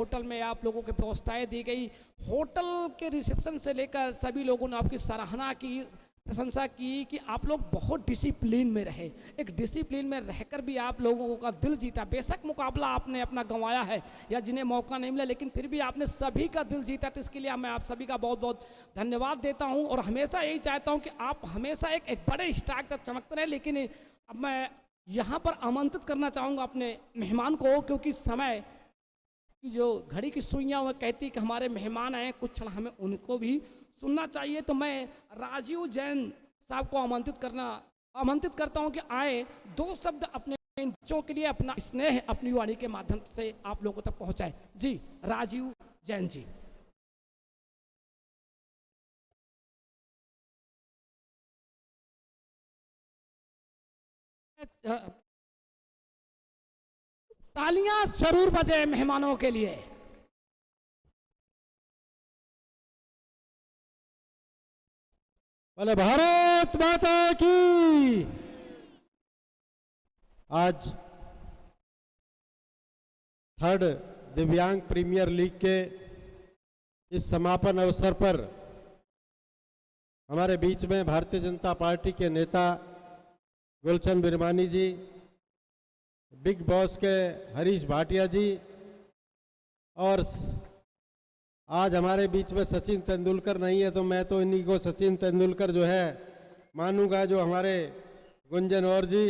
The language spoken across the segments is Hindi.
होटल में आप लोगों को व्यवस्थाएं दी गई। होटल के रिसेप्शन से लेकर सभी लोगों ने आपकी सराहना की, प्रशंसा की कि आप लोग बहुत डिसिप्लिन में रहे। एक डिसिप्लिन में रहकर भी आप लोगों का दिल जीता। बेशक मुकाबला आपने अपना गंवाया है या जिन्हें मौका नहीं मिला, लेकिन फिर भी आपने सभी का दिल जीता। तो इसके लिए मैं आप सभी का बहुत बहुत धन्यवाद देता हूं और हमेशा यही चाहता हूं कि आप हमेशा एक बड़े स्टार तक चमकते रहे। लेकिन अब मैं यहाँ पर आमंत्रित करना चाहूँगा अपने मेहमान को, क्योंकि समय की जो घड़ी की सुइयाँ वो कहती कि हमारे मेहमान आए, कुछ क्षण हमें उनको भी सुनना चाहिए। तो मैं राजीव जैन साहब को आमंत्रित करता हूं कि आए, दो शब्द अपने बच्चों के लिए अपना स्नेह अपनी वाणी के माध्यम से आप लोगों तक पहुंचाए। जी, राजीव जैन जी। तालियां जरूर बजे मेहमानों के लिए। बोले भारत माता की। आज थर्ड दिव्यांग प्रीमियर लीग के इस समापन अवसर पर हमारे बीच में भारतीय जनता पार्टी के नेता गुलशन बिरमानी जी, बिग बॉस के हरीश भाटिया जी, और आज हमारे बीच में सचिन तेंदुलकर नहीं है तो मैं तो इन्हीं को सचिन तेंदुलकर जो है मानूंगा, जो हमारे गुंजन और जी,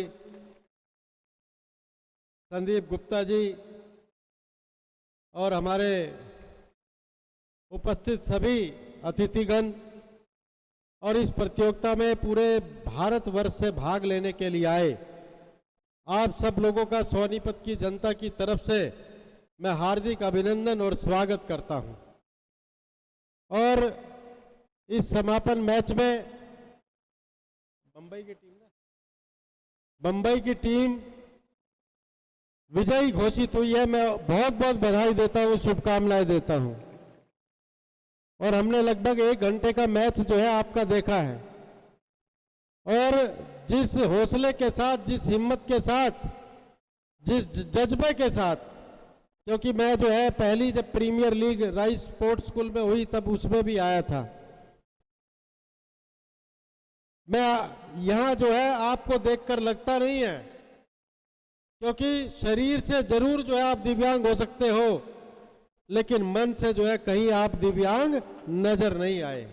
संदीप गुप्ता जी और हमारे उपस्थित सभी अतिथिगण और इस प्रतियोगिता में पूरे भारतवर्ष से भाग लेने के लिए आए आप सब लोगों का सोनीपत की जनता की तरफ से मैं हार्दिक अभिनंदन और स्वागत करता हूं। और इस समापन मैच में बंबई की टीम विजयी घोषित हुई है। मैं बहुत बहुत बधाई देता हूं, शुभकामनाएं देता हूं। और हमने लगभग 1 घंटे का मैच जो है आपका देखा है, और जिस हौसले के साथ, जिस हिम्मत के साथ, जिस जज्बे के साथ, क्योंकि मैं जो है पहली जब premier league Rise sports school में हुई तब उसमें भी आया था। मैं यहां जो है आपको देखकर लगता नहीं है, क्योंकि शरीर से जरूर जो है आप दिव्यांग हो सकते हो, लेकिन मन से जो है कहीं आप दिव्यांग नजर नहीं आए।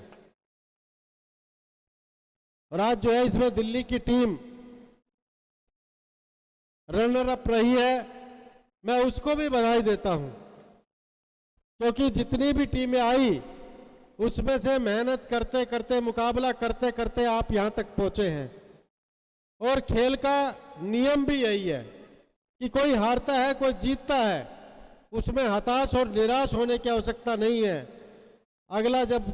और आज जो है इसमें दिल्ली की टीम रनर अप रही है, मैं उसको भी बधाई देता हूं, क्योंकि जितनी भी टीमें आई उसमें से मेहनत करते करते, मुकाबला करते करते आप यहां तक पहुंचे हैं। और खेल का नियम भी यही है कि कोई हारता है, कोई जीतता है, उसमें हताश और निराश होने की आवश्यकता नहीं है। अगला जब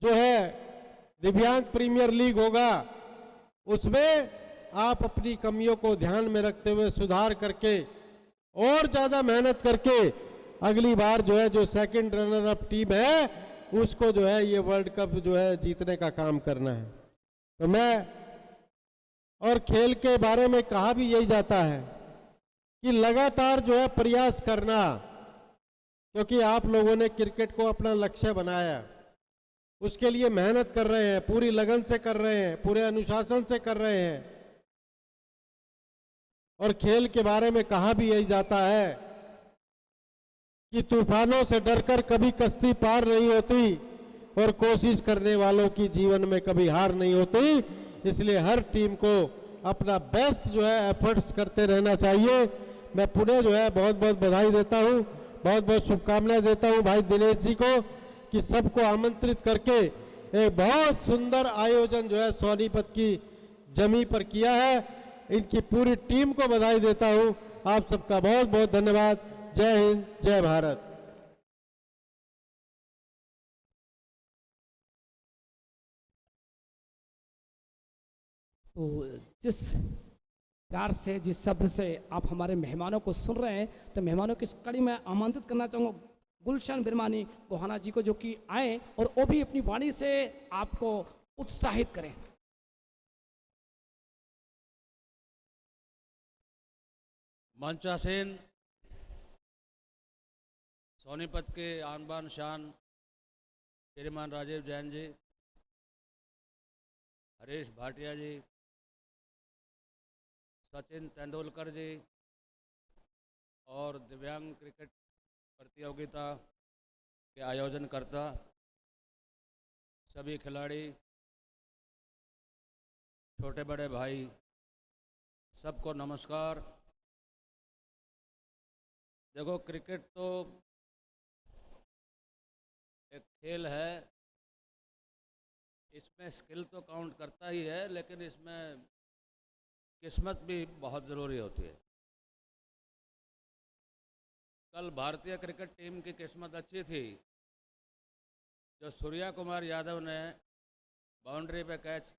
जो है दिव्यांग प्रीमियर लीग होगा उसमें आप अपनी कमियों को ध्यान में रखते हुए सुधार करके और ज्यादा मेहनत करके अगली बार जो है जो सेकंड रनर अप टीम है उसको जो है ये वर्ल्ड कप जो है जीतने का काम करना है। तो मैं और खेल के बारे में कहा भी यही जाता है कि लगातार जो है प्रयास करना, क्योंकि आप लोगों ने क्रिकेट को अपना लक्ष्य बनाया, उसके लिए मेहनत कर रहे हैं, पूरी लगन से कर रहे हैं, पूरे अनुशासन से कर रहे हैं। और खेल के बारे में कहा भी यही जाता है कि तूफानों से डरकर कभी कश्ती पार नहीं होती और कोशिश करने वालों की जीवन में कभी हार नहीं होती। इसलिए हर टीम को अपना बेस्ट जो है एफर्ट्स करते रहना चाहिए। मैं पुनः जो है बहुत बहुत बधाई देता हूं, बहुत बहुत शुभकामनाएं देता हूं भाई दिनेश जी को कि सबको आमंत्रित करके एक बहुत सुंदर आयोजन जो है सोनीपत की जमी पर किया है। इनकी पूरी टीम को बधाई देता हूं। आप सबका बहुत बहुत धन्यवाद। जय हिंद, जय भारत। तो जिस प्यार से, जिस शब्द से आप हमारे मेहमानों को सुन रहे हैं, तो मेहमानों की इस कड़ी में आमंत्रित करना चाहूँगा गुलशन बिरमानी गोहाना जी को, जो कि आए और वो भी अपनी वाणी से आपको उत्साहित करें। मंचासीन सोनीपत के आन बान शान श्रीमान राजीव जैन जी, हरीश भाटिया जी, सचिन तेंदुलकर जी और दिव्यांग क्रिकेट प्रतियोगिता के आयोजनकर्ता, सभी खिलाड़ी, छोटे बड़े भाई, सबको नमस्कार। देखो, क्रिकेट तो एक खेल है, इसमें स्किल तो काउंट करता ही है, लेकिन इसमें किस्मत भी बहुत ज़रूरी होती है। कल भारतीय क्रिकेट टीम की किस्मत अच्छी थी, जो सूर्या कुमार यादव ने बाउंड्री पे कैच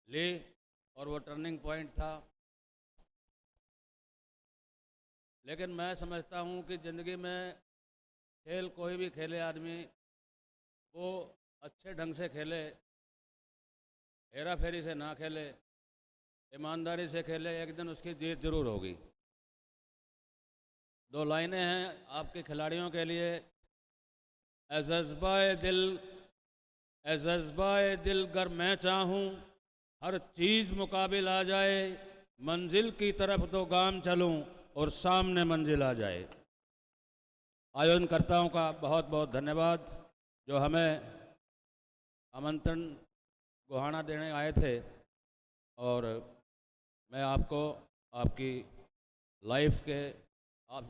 ली और वो टर्निंग पॉइंट था। लेकिन मैं समझता हूँ कि ज़िंदगी में खेल कोई भी खेले आदमी, वो अच्छे ढंग से खेले, हेरा फेरी से ना खेले, ईमानदारी से खेले, एक दिन उसकी जीत जरूर होगी। दो लाइनें हैं आपके खिलाड़ियों के लिए। ए जज्बाए दिल गर मैं चाहूँ, हर चीज़ मुकाबिल आ जाए, मंजिल की तरफ तो गाम चलूँ और सामने मंजिल आ जाए। आयोजनकर्ताओं का बहुत बहुत धन्यवाद, जो हमें आमंत्रण गुहाना देने आए थे, और मैं आपको आपकी लाइफ के, आप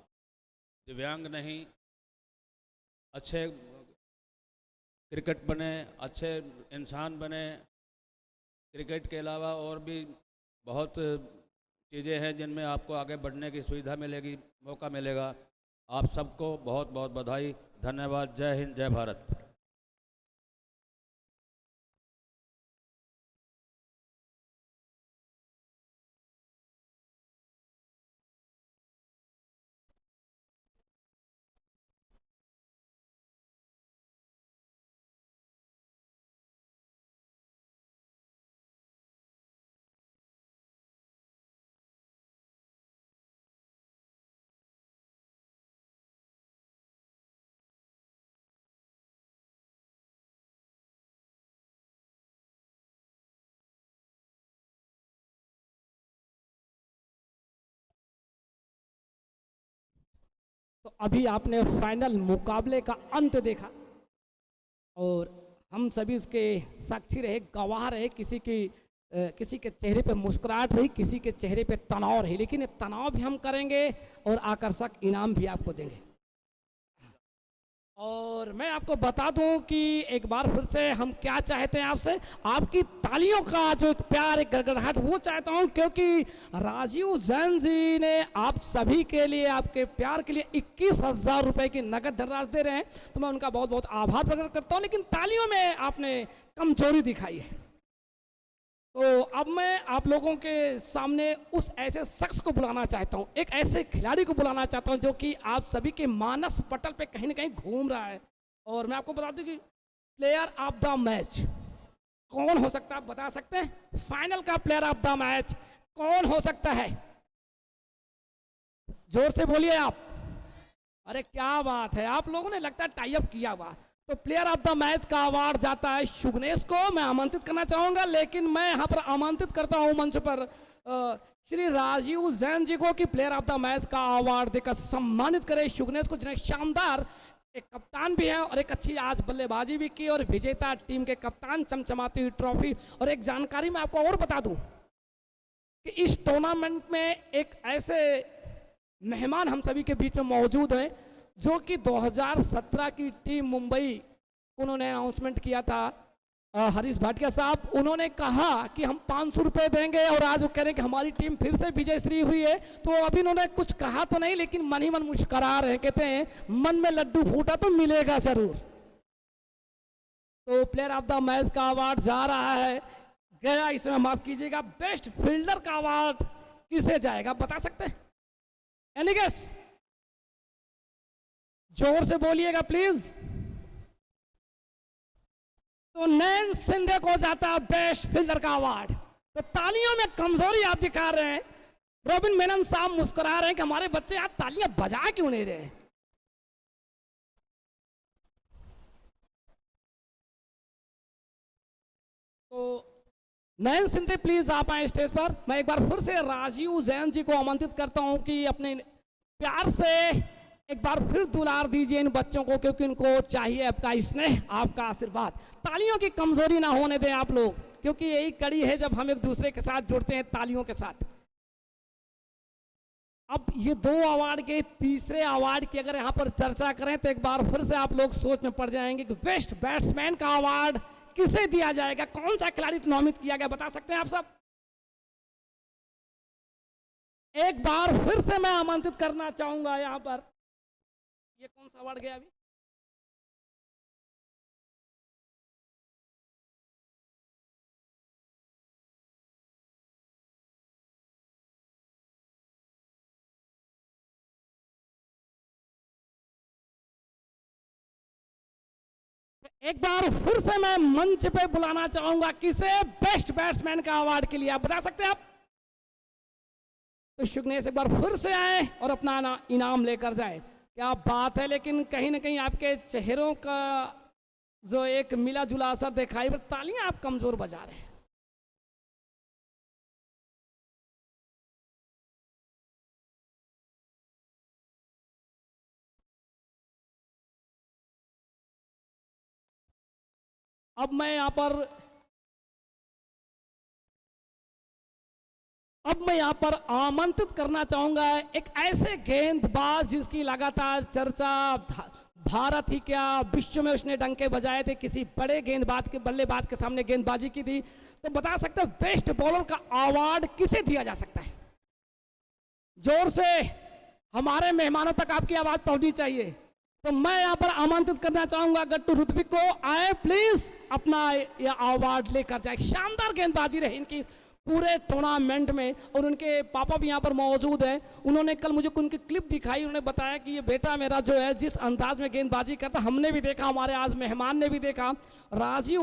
दिव्यांग नहीं, अच्छे क्रिकेट बने, अच्छे इंसान बने। क्रिकेट के अलावा और भी बहुत चीज़ें हैं जिनमें आपको आगे बढ़ने की सुविधा मिलेगी, मौका मिलेगा। आप सबको बहुत बहुत बधाई, धन्यवाद। जय हिंद, जय भारत। तो अभी आपने फाइनल मुकाबले का अंत देखा और हम सभी उसके साक्षी रहे, गवाह रहे। किसी के चेहरे पे मुस्कुराहट रही, किसी के चेहरे पे तनाव रही, लेकिन ये तनाव भी हम करेंगे और आकर्षक इनाम भी आपको देंगे। और मैं आपको बता दूं कि एक बार फिर से हम क्या चाहते हैं आपसे, आपकी तालियों का जो एक प्यार, एक गड़गड़ाहट, वो चाहता हूं, क्योंकि राजीव जैन जी ने आप सभी के लिए, आपके प्यार के लिए 21,000 रुपए की नगद धनराशि दे रहे हैं। तो मैं उनका बहुत बहुत आभार प्रकट करता हूं, लेकिन तालियों में आपने कमजोरी दिखाई है। तो अब मैं आप लोगों के सामने उस ऐसे शख्स को बुलाना चाहता हूं, एक ऐसे खिलाड़ी को बुलाना चाहता हूं जो कि आप सभी के मानस पटल पे कहीं ना कहीं घूम रहा है। और मैं आपको बता दूं कि प्लेयर ऑफ द मैच कौन हो सकता है, आप बता सकते हैं? फाइनल का प्लेयर ऑफ द मैच कौन हो सकता है? जोर से बोलिए आप। अरे क्या बात है, आप लोगों ने लगता है टाई अप किया हुआ। तो प्लेयर ऑफ द मैच का अवार्ड जाता है शुगनेश को। मैं आमंत्रित करना चाहूंगा, लेकिन मैं यहां पर आमंत्रित करता हूं मंच पर श्री राजीव जैन जी को कि प्लेयर ऑफ द मैच का अवार्ड देकर सम्मानित करें शुगनेश को, जिन्हें शानदार एक कप्तान भी है और एक अच्छी आज बल्लेबाजी भी की, और विजेता टीम के कप्तान, चमचमाती हुई ट्रॉफी। और एक जानकारी मैं आपको और बता दूं कि इस टूर्नामेंट में एक ऐसे मेहमान हम सभी के बीच में मौजूद हैं जो कि 2017 की टीम मुंबई को उन्होंने अनाउंसमेंट किया था, हरीश भाटिया साहब। उन्होंने कहा कि हम 500 रुपए देंगे, और आज वो कह रहे हैं कि हमारी टीम फिर से विजयश्री हुई है। तो अभी उन्होंने कुछ कहा तो नहीं, लेकिन मन ही मन मुस्कुरा रहे हैं, कहते हैं मन में लड्डू फूटा तो मिलेगा जरूर। तो प्लेयर ऑफ द मैच का अवार्ड जा रहा है गया, इसमें माफ कीजिएगा, बेस्ट फील्डर का अवार्ड किसे जाएगा बता सकते हैं? Any guess? जोर से बोलिएगा प्लीज। तो नैन सिंधे को जाता है बेस्ट फील्डर का अवार्ड। तो तालियों में कमजोरी आप दिखा रहे हैं। रॉबिन मेनन साहब मुस्कुरा रहे हैं कि हमारे बच्चे आज तालियां बजा क्यों नहीं रहे। नयन सिंधे प्लीज आप आए स्टेज पर। मैं एक बार फिर से राजीव जैन जी को आमंत्रित करता हूं कि अपने प्यार से एक बार फिर दुलार दीजिए इन बच्चों को, क्योंकि इनको चाहिए आपका स्नेह, आपका आशीर्वाद। तालियों की कमजोरी ना होने दें आप लोग, क्योंकि यही कड़ी है जब हम एक दूसरे के साथ जुड़ते हैं तालियों के साथ। अब ये 2 अवार्ड के तीसरे अवार्ड की अगर यहां पर चर्चा करें तो एक बार फिर से आप लोग सोच में पड़ जाएंगे कि बेस्ट बैट्समैन का अवार्ड किसे दिया जाएगा, कौन सा खिलाड़ी नामित किया गया, बता सकते हैं आप सब? एक बार फिर से मैं आमंत्रित करना चाहूंगा यहां पर, ये कौन सा अवार्ड गया अभी? एक बार फिर से मैं मंच पे बुलाना चाहूंगा किसे बेस्ट बैट्समैन का अवार्ड के लिए, आप बता सकते हैं आप? तो शुक्नेश एक बार फिर से आए और अपना इनाम लेकर जाए। क्या बात है, लेकिन कहीं ना कहीं आपके चेहरों का जो एक मिला जुला असर दिखाई, पर तालियां आप कमजोर बजा रहे हैं। अब मैं यहां पर आमंत्रित करना चाहूंगा एक ऐसे गेंदबाज जिसकी लगातार चर्चा भारत ही क्या विश्व में उसने डंके बजाए थे, किसी बड़े गेंदबाज के बल्लेबाज के सामने गेंदबाजी की थी। तो बता सकते हैं बेस्ट बॉलर का अवार्ड किसे दिया जा सकता है? जोर से हमारे मेहमानों तक आपकी आवाज पहुंचनी चाहिए। तो मैं यहां पर आमंत्रित करना चाहूंगा गट्टू ऋत्विक को, आए प्लीज अपना यह अवार्ड लेकर जाए। शानदार गेंदबाजी रही इनकी पूरे टूर्नामेंट में, और उनके पापा भी यहाँ पर मौजूद हैं। उन्होंने कल मुझे उनकी क्लिप दिखाई, उन्होंने बताया कि ये बेटा मेरा जो है जिस अंदाज में गेंदबाजी करता, हमने भी देखा, हमारे आज मेहमान ने भी देखा, राजीव।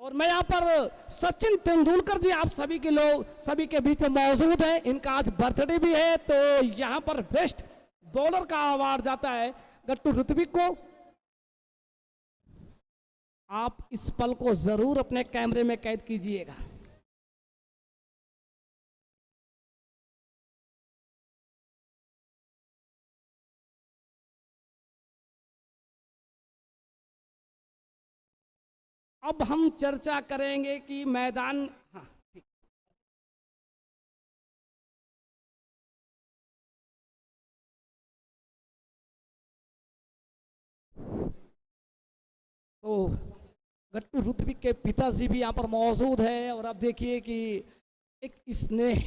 और मैं यहाँ पर सचिन तेंदुलकर जी आप सभी के लोग सभी के बीच में मौजूद हैं, इनका आज बर्थडे भी है, तो यहाँ पर बेस्ट बॉलर का अवार्ड जाता है गट्टू ऋत्विक को। आप इस पल को जरूर अपने कैमरे में कैद कीजिएगा। अब हम चर्चा करेंगे कि मैदान, हाँ ठीक। तो गट्टू ऋत्विक के पिताजी भी यहाँ पर मौजूद है, और अब देखिए कि एक स्नेह,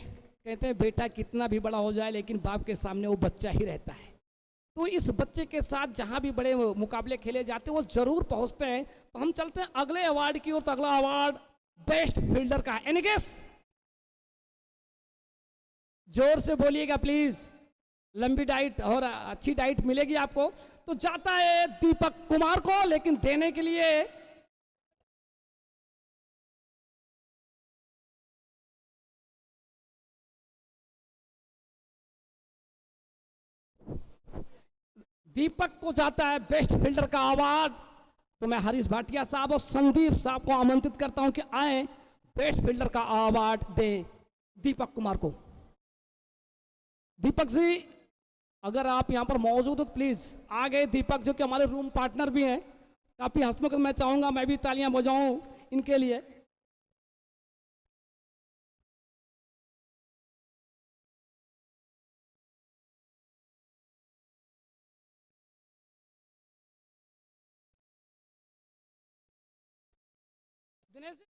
कहते हैं बेटा कितना भी बड़ा हो जाए लेकिन बाप के सामने वो बच्चा ही रहता है। तो इस बच्चे के साथ जहां भी बड़े मुकाबले खेले जाते हैं वो जरूर पहुंचते हैं। तो हम चलते हैं अगले अवार्ड की ओर। तो अगला अवार्ड बेस्ट फील्डर का है। Any guess? जोर से बोलिएगा प्लीज, लंबी डाइट और अच्छी डाइट मिलेगी आपको। तो जाता है दीपक कुमार को, लेकिन देने के लिए दीपक को जाता है बेस्ट फील्डर का अवार्ड। तो मैं हरीश भाटिया साहब और संदीप साहब को आमंत्रित करता हूं कि आए बेस्ट फील्डर का अवार्ड दें दीपक कुमार को। दीपक जी अगर आप यहां पर मौजूद हो तो प्लीज आगे। दीपक जो कि हमारे रूम पार्टनर भी हैं, काफी हंसमुख, मैं चाहूंगा मैं भी तालियां बजाऊं इनके लिए। दिनेश जी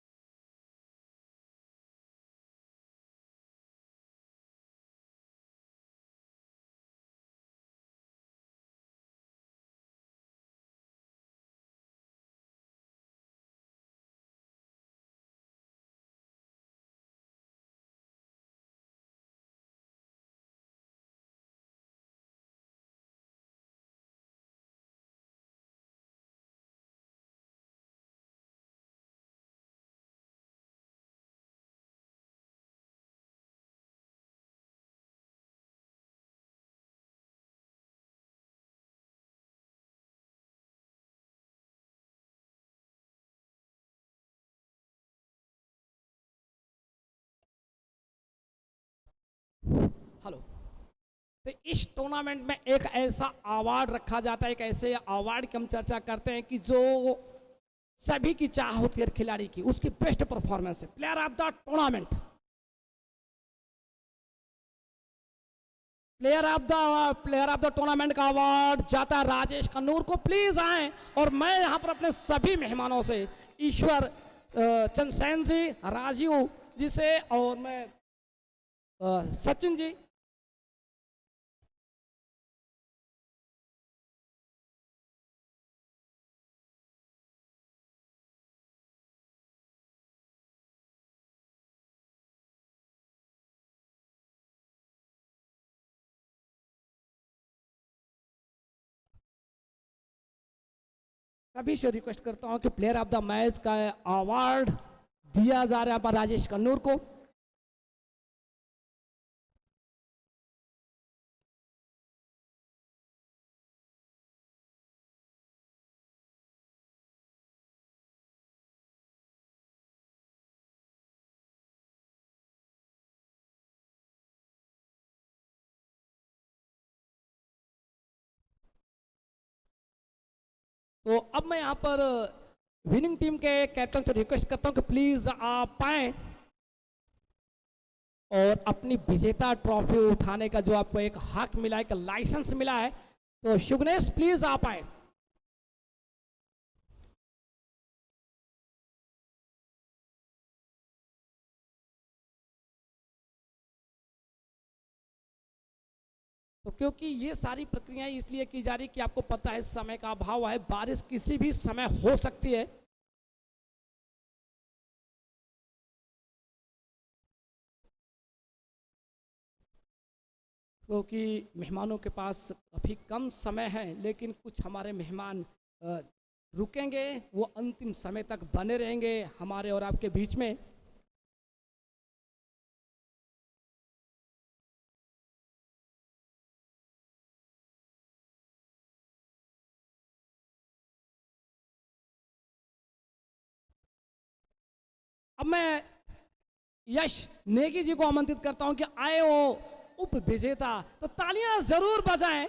तो इस टूर्नामेंट में एक ऐसा अवार्ड रखा जाता है, एक ऐसे अवार्ड की हम चर्चा करते हैं कि जो सभी की चाह होती है खिलाड़ी की, उसकी बेस्ट परफॉर्मेंस है, player of the tournament. Player of the tournament का अवार्ड जाता है राजेश कन्नूर को। प्लीज आए। और मैं यहां पर अपने सभी मेहमानों से, ईश्वर चंद्रसेन जी, राजीव जी से, और मैं सचिन जी, सभी से रिक्वेस्ट करता हूं कि प्लेयर ऑफ द मैच का अवार्ड दिया जा रहा है राजेश कन्नूर को। तो अब मैं यहाँ पर विनिंग टीम के कैप्टन से रिक्वेस्ट करता हूँ कि प्लीज आप आए और अपनी विजेता ट्रॉफी उठाने का जो आपको एक हक मिला है, एक लाइसेंस मिला है, तो शुगनेश प्लीज आप आए। तो क्योंकि ये सारी प्रक्रियाएं इसलिए की जा रही कि आपको पता है समय का अभाव है, बारिश किसी भी समय हो सकती है। क्योंकि मेहमानों के पास अभी कम समय है, लेकिन कुछ हमारे मेहमान रुकेंगे, वो अंतिम समय तक बने रहेंगे हमारे और आपके बीच में। अब मैं यश नेगी जी को आमंत्रित करता हूं कि आए हो उप विजेता, तो तालियां जरूर बजाएं।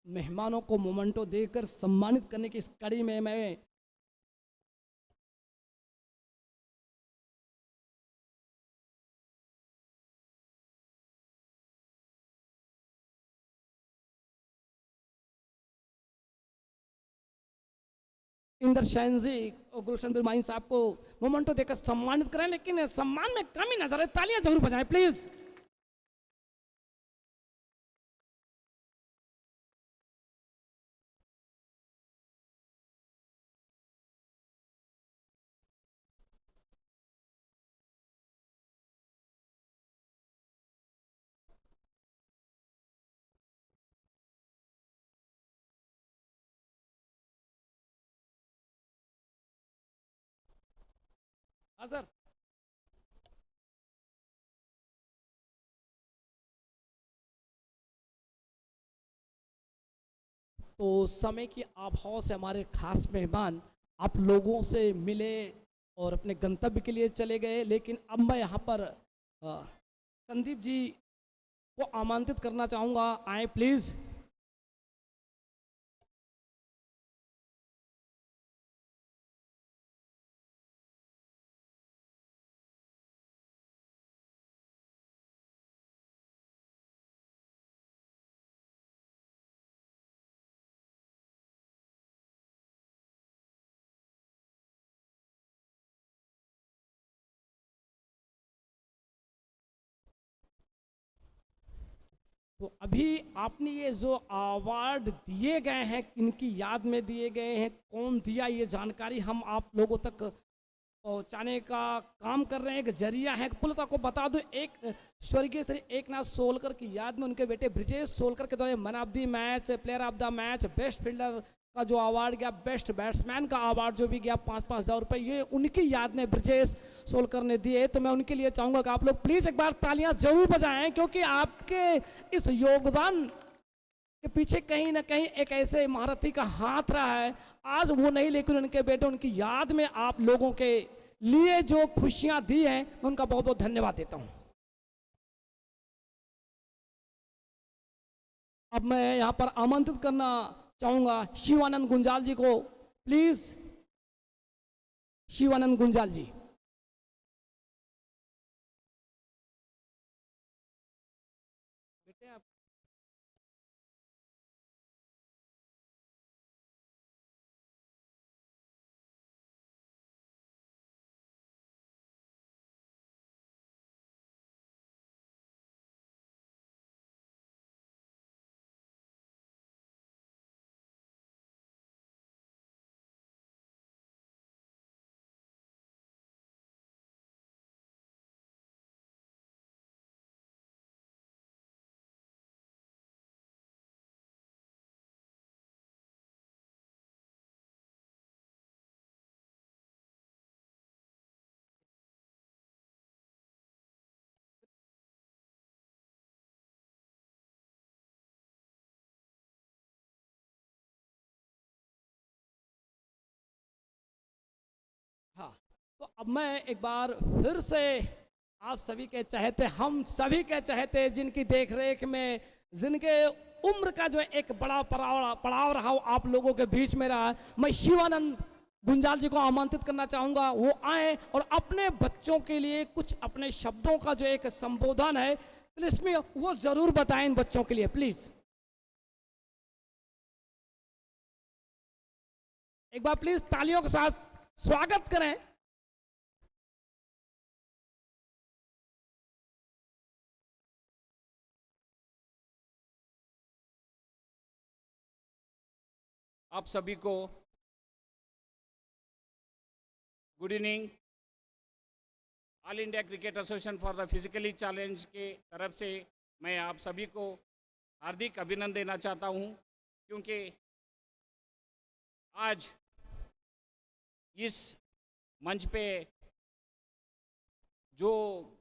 मेहमानों को मोमेंटो देकर सम्मानित करने की इस कड़ी में मैं इंदर शैन जी और गुलशन बिरमाइन साहब को मोमेंटो देकर सम्मानित करें, लेकिन सम्मान में कमी नजर है, तालियां जरूर बजाएं प्लीज। हाँ सर। तो समय की अभाव से हमारे खास मेहमान आप लोगों से मिले और अपने गंतव्य के लिए चले गए, लेकिन अब मैं यहाँ पर संदीप जी को आमंत्रित करना चाहूँगा, आए प्लीज़। तो अभी आपने ये जो अवार्ड दिए गए हैं, इनकी याद में दिए गए हैं, कौन दिया, ये जानकारी हम आप लोगों तक पहुंचाने का काम कर रहे हैं। एक जरिया है। पुलता को बता दो, एक स्वर्गीय श्री एकनाथ सोलकर की याद में उनके बेटे ब्रिजेश सोलकर के द्वारा man of the match, player of the match, best fielder का जो अवार्ड गया, बेस्ट बैट्समैन का अवार्ड जो भी गया 5-5 हज़ार रुपये, ये उनकी याद में ब्रिजेश सोलकर ने दिए। तो मैं उनके लिए चाहूँगा कि आप लोग प्लीज़ एक बार तालियां जरूर बजाएं, क्योंकि आपके इस योगदान के पीछे कहीं ना कहीं एक ऐसे महारथी का हाथ रहा है। आज वो नहीं, लेकिन उनके बेटे उनकी याद में आप लोगों के लिए जो खुशियां दी हैं, मैं उनका बहुत बहुत धन्यवाद देता हूं। अब मैं यहां पर आमंत्रित करना चाहूंगा शिवानंद गुंजाल जी को। प्लीज शिवानंद गुंजाल जी। बेटे आप हाँ, तो अब मैं एक बार फिर से आप सभी के चहेते, हम सभी के चहेते, जिनकी देखरेख में, जिनके उम्र का जो एक बड़ा पड़ाव रहा आप लोगों के बीच में रहा, मैं शिवानंद गुंजाल जी को आमंत्रित करना चाहूँगा वो आए और अपने बच्चों के लिए कुछ अपने शब्दों का जो एक संबोधन है, तो इसमें वो ज़रूर बताएं इन बच्चों के लिए। प्लीज़ एक बार प्लीज़ तालियों के साथ स्वागत करें। आप सभी को good evening. All India cricket association for the physically challenge के तरफ से मैं आप सभी को हार्दिक अभिनंदन देना चाहता हूं, क्योंकि आज इस मंच पे जो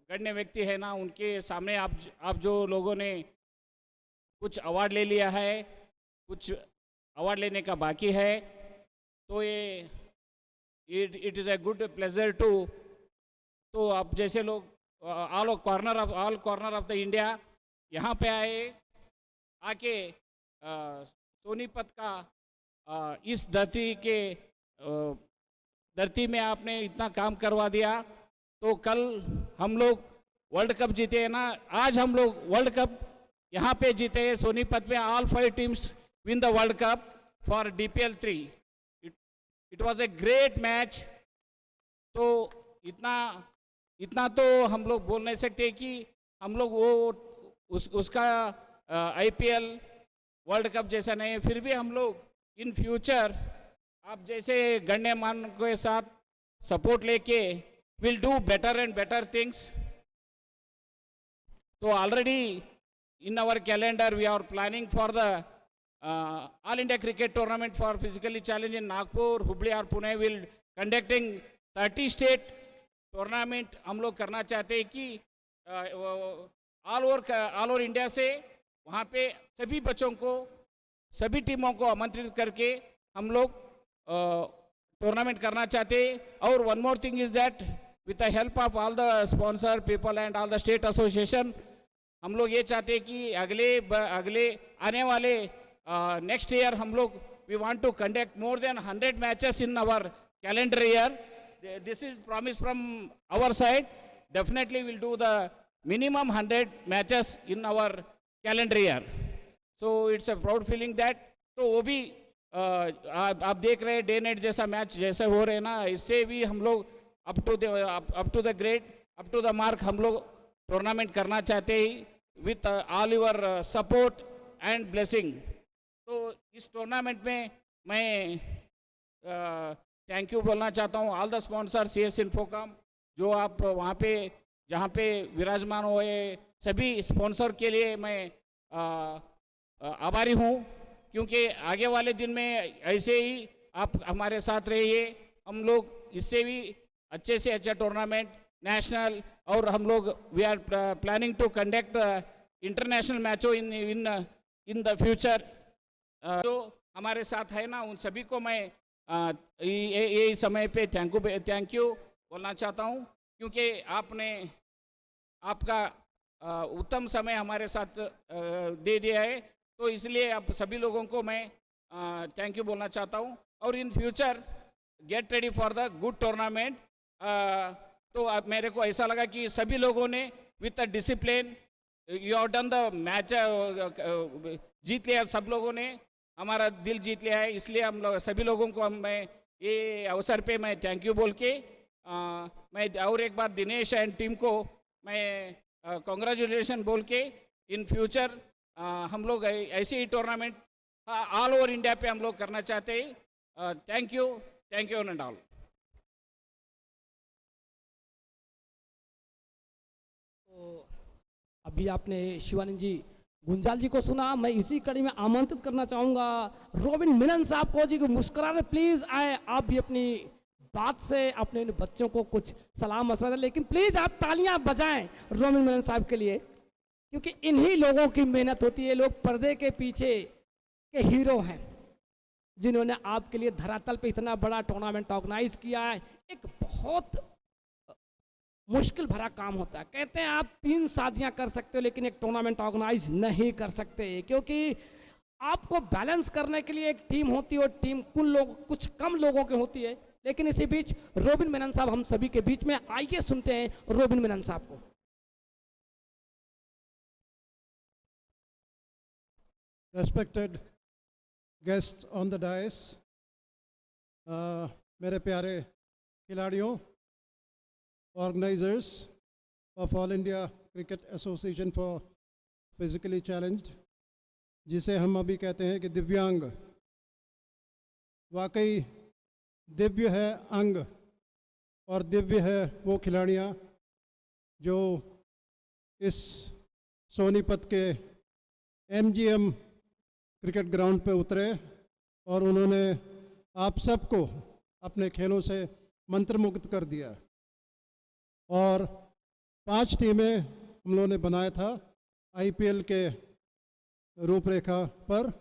गण्य व्यक्ति है ना, उनके सामने आप जो लोगों ने कुछ अवार्ड ले लिया है, कुछ अवार्ड लेने का बाकी है, तो ये it is a good pleasure to, तो आप जैसे लोग all corner of the India यहाँ पे आके सोनीपत का इस धरती में आपने इतना काम करवा दिया। तो कल हम लोग वर्ल्ड कप जीते हैं ना, आज हम लोग वर्ल्ड कप यहाँ पे जीते हैं सोनीपत में। All 5 teams win the world cup for DPL 3। It was a great match. तो इतना तो हम लोग बोल नहीं सकते कि हम लोग उसका IPL वर्ल्ड कप जैसा नहीं है, फिर भी हम लोग इन फ्यूचर आप जैसे गण्यमान के साथ सपोर्ट लेके will do better and better things. तो already in our calendar we are planning for the all India cricket tournament for physically challenge in Nagpur, Hubli और Pune will conducting 30 state tournament. हम लोग करना चाहते हैं कि ऑल ओवर इंडिया से वहाँ पे सभी बच्चों को, सभी टीमों को आमंत्रित करके हम लोग टूर्नामेंट करना चाहते। और one more thing is that with the help of all the sponsor people and all the state association, हम लोग ये चाहते हैं कि अगले आने वाले नेक्स्ट ईयर हम लोग we want to conduct more than 100 matches in our calendar year. This is promise from our side. Definitely will do the minimum 100 matches in our calendar year. So it's a proud feeling that. तो वो भी आप देख रहे हैं डे नाइट जैसा मैच जैसे हो रहे हैं ना, इससे भी हम लोग अप टू द मार्क हम लोग टूर्नामेंट करना चाहते हैं with all your support and blessing. तो इस टूर्नामेंट में मैं थैंक यू बोलना चाहता हूँ all the sponsor CS Infocom, जो आप वहाँ पे जहाँ पे विराजमान हुए सभी स्पॉन्सर के लिए मैं आभारी हूँ, क्योंकि आगे वाले दिन में ऐसे ही आप हमारे साथ रहिए। हम लोग इससे भी अच्छे से अच्छा टूर्नामेंट नेशनल, और हम लोग we are planning to conduct international मैचों इन द फ्यूचर। जो हमारे साथ है ना, उन सभी को मैं ये समय पे थैंक यू बोलना चाहता हूँ, क्योंकि आपने आपका उत्तम समय हमारे साथ दे दिया है। तो इसलिए आप सभी लोगों को मैं थैंक यू बोलना चाहता हूँ। और in future get ready for the good tournament. तो अब मेरे को ऐसा लगा कि सभी लोगों ने with a discipline you have done the match, जीत लिया, सब लोगों ने हमारा दिल जीत लिया है। इसलिए हम लोग सभी लोगों को मैं ये अवसर पे मैं थैंक यू बोल के मैं और एक बार दिनेश एंड टीम को मैं कॉन्ग्रेचुलेशन बोल के इन फ्यूचर हम लोग ऐसे ही टूर्नामेंट ऑल ओवर इंडिया पे हम लोग करना चाहते हैं। Thank you and all. तो अभी आपने शिवानंद जी गुंजाल जी को सुना, मैं इसी कड़ी में आमंत्रित करना चाहूंगा रोबिन मेनन साहब को जी को मुस्कुरा रहे प्लीज आए, आप भी अपनी बात से अपने बच्चों को कुछ सलाम मशवरा, लेकिन प्लीज आप तालियां बजाएं रोबिन मेनन साहब के लिए, क्योंकि इन्हीं लोगों की मेहनत होती है। लोग पर्दे के पीछे के हीरो हैं, जिन्होंने आपके लिए धरातल पे इतना बड़ा टूर्नामेंट ऑर्गेनाइज किया है। एक बहुत मुश्किल भरा काम होता है। कहते हैं आप 3 शादियां कर सकते हो, लेकिन एक टूर्नामेंट ऑर्गेनाइज नहीं कर सकते, क्योंकि आपको बैलेंस करने के लिए एक टीम होती है और टीम कुछ कम लोगों की होती है। लेकिन इसी बीच रोबिन मेनन साहब हम सभी के बीच में, आइए सुनते हैं रोबिन मेनन साहब को। Respected guests on the dais, मेरे प्यारे खिलाड़ियों, organizers of All India Cricket Association for Physically Challenged, जिसे हम अभी कहते हैं कि दिव्यांग, वाकई दिव्य है अंग और दिव्य है वो खिलाड़ियाँ जो इस सोनीपत के MGM क्रिकेट ग्राउंड पे उतरे और उन्होंने आप सबको अपने खेलों से मंत्रमुग्ध कर दिया। और 5 टीमें हम लोगों ने बनाया था IPL के रूपरेखा पर,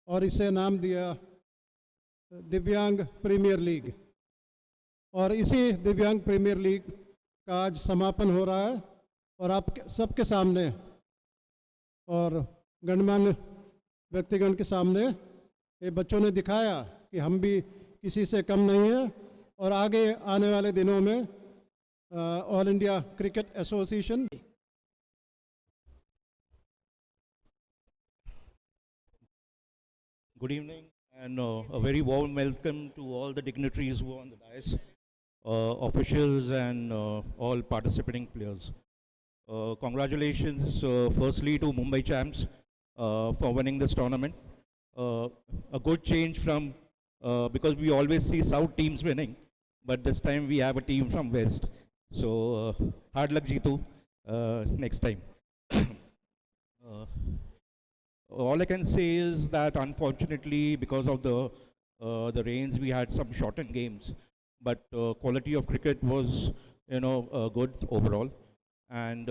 और इसे नाम दिया दिव्यांग प्रीमियर लीग। और इसी दिव्यांग प्रीमियर लीग का आज समापन हो रहा है, और आप सबके सामने और गणमान्य व्यक्तिगण के सामने ये बच्चों ने दिखाया कि हम भी किसी से कम नहीं हैं, और आगे आने वाले दिनों में all India cricket association. Good evening and a very warm welcome to all the dignitaries who are on the dais, officials and all participating players. Congratulations firstly to Mumbai Champs for winning this tournament. A good change from, because we always see South teams winning, but this time we have a team from West. So hard luck Jeetu, next time. All I can say is that unfortunately, because of the rains, we had some shortened games, but quality of cricket was, good overall. And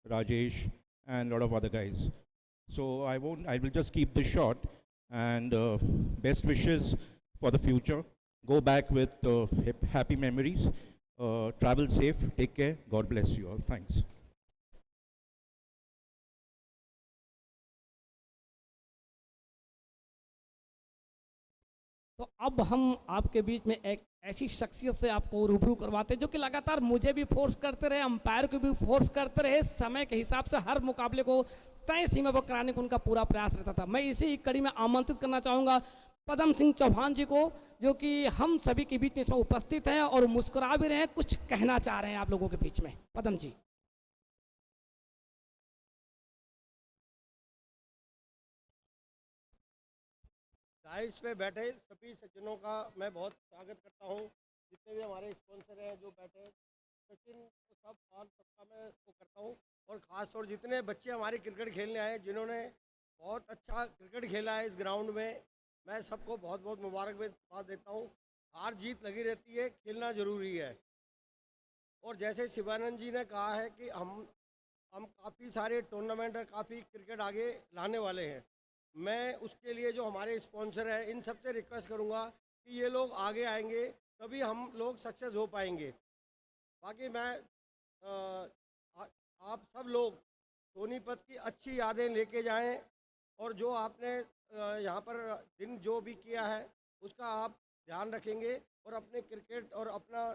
Rajesh and a lot of other guys. So I will just keep this short, and best wishes for the future. Go back with happy memories. Travel safe. Take care. God bless you all. Thanks. तो अब हम आपके बीच में एक ऐसी शख्सियत से आपको रूबरू करवाते हैं जो कि लगातार मुझे भी फोर्स करते रहे, अंपायर को भी फोर्स करते रहे, समय के हिसाब से हर मुकाबले को तय सीमा पर कराने का उनका पूरा प्रयास रहता था। मैं इसी कड़ी में आमंत्रित करना चाहूँगा पदम सिंह चौहान जी को, जो कि हम सभी के बीच में इसमें उपस्थित हैं और मुस्कुरा भी रहे हैं, कुछ कहना चाह रहे हैं आप लोगों के बीच में। पदम जी। डाइस पे बैठे सभी सज्जनों का मैं बहुत स्वागत करता हूँ। जितने भी हमारे स्पॉन्सर हैं जो बैठे हैं, सचिन सब और सबका मैं वो करता हूँ। और ख़ास तौर जितने बच्चे हमारे क्रिकेट खेलने आए जिन्होंने बहुत अच्छा क्रिकेट खेला है इस ग्राउंड में, मैं सबको बहुत बहुत मुबारकबाद देता हूँ। हार जीत लगी रहती है, खेलना ज़रूरी है। और जैसे शिवानंद जी ने कहा है कि हम काफ़ी सारे टूर्नामेंट और काफ़ी क्रिकेट आगे लाने वाले हैं। मैं उसके लिए जो हमारे स्पॉन्सर हैं इन सबसे रिक्वेस्ट करूंगा कि ये लोग आगे आएंगे तभी हम लोग सक्सेस हो पाएंगे। बाकी मैं आप सब लोग सोनीपत की अच्छी यादें लेके जाएं और जो आपने यहाँ पर दिन जो भी किया है उसका आप ध्यान रखेंगे और अपने क्रिकेट और अपना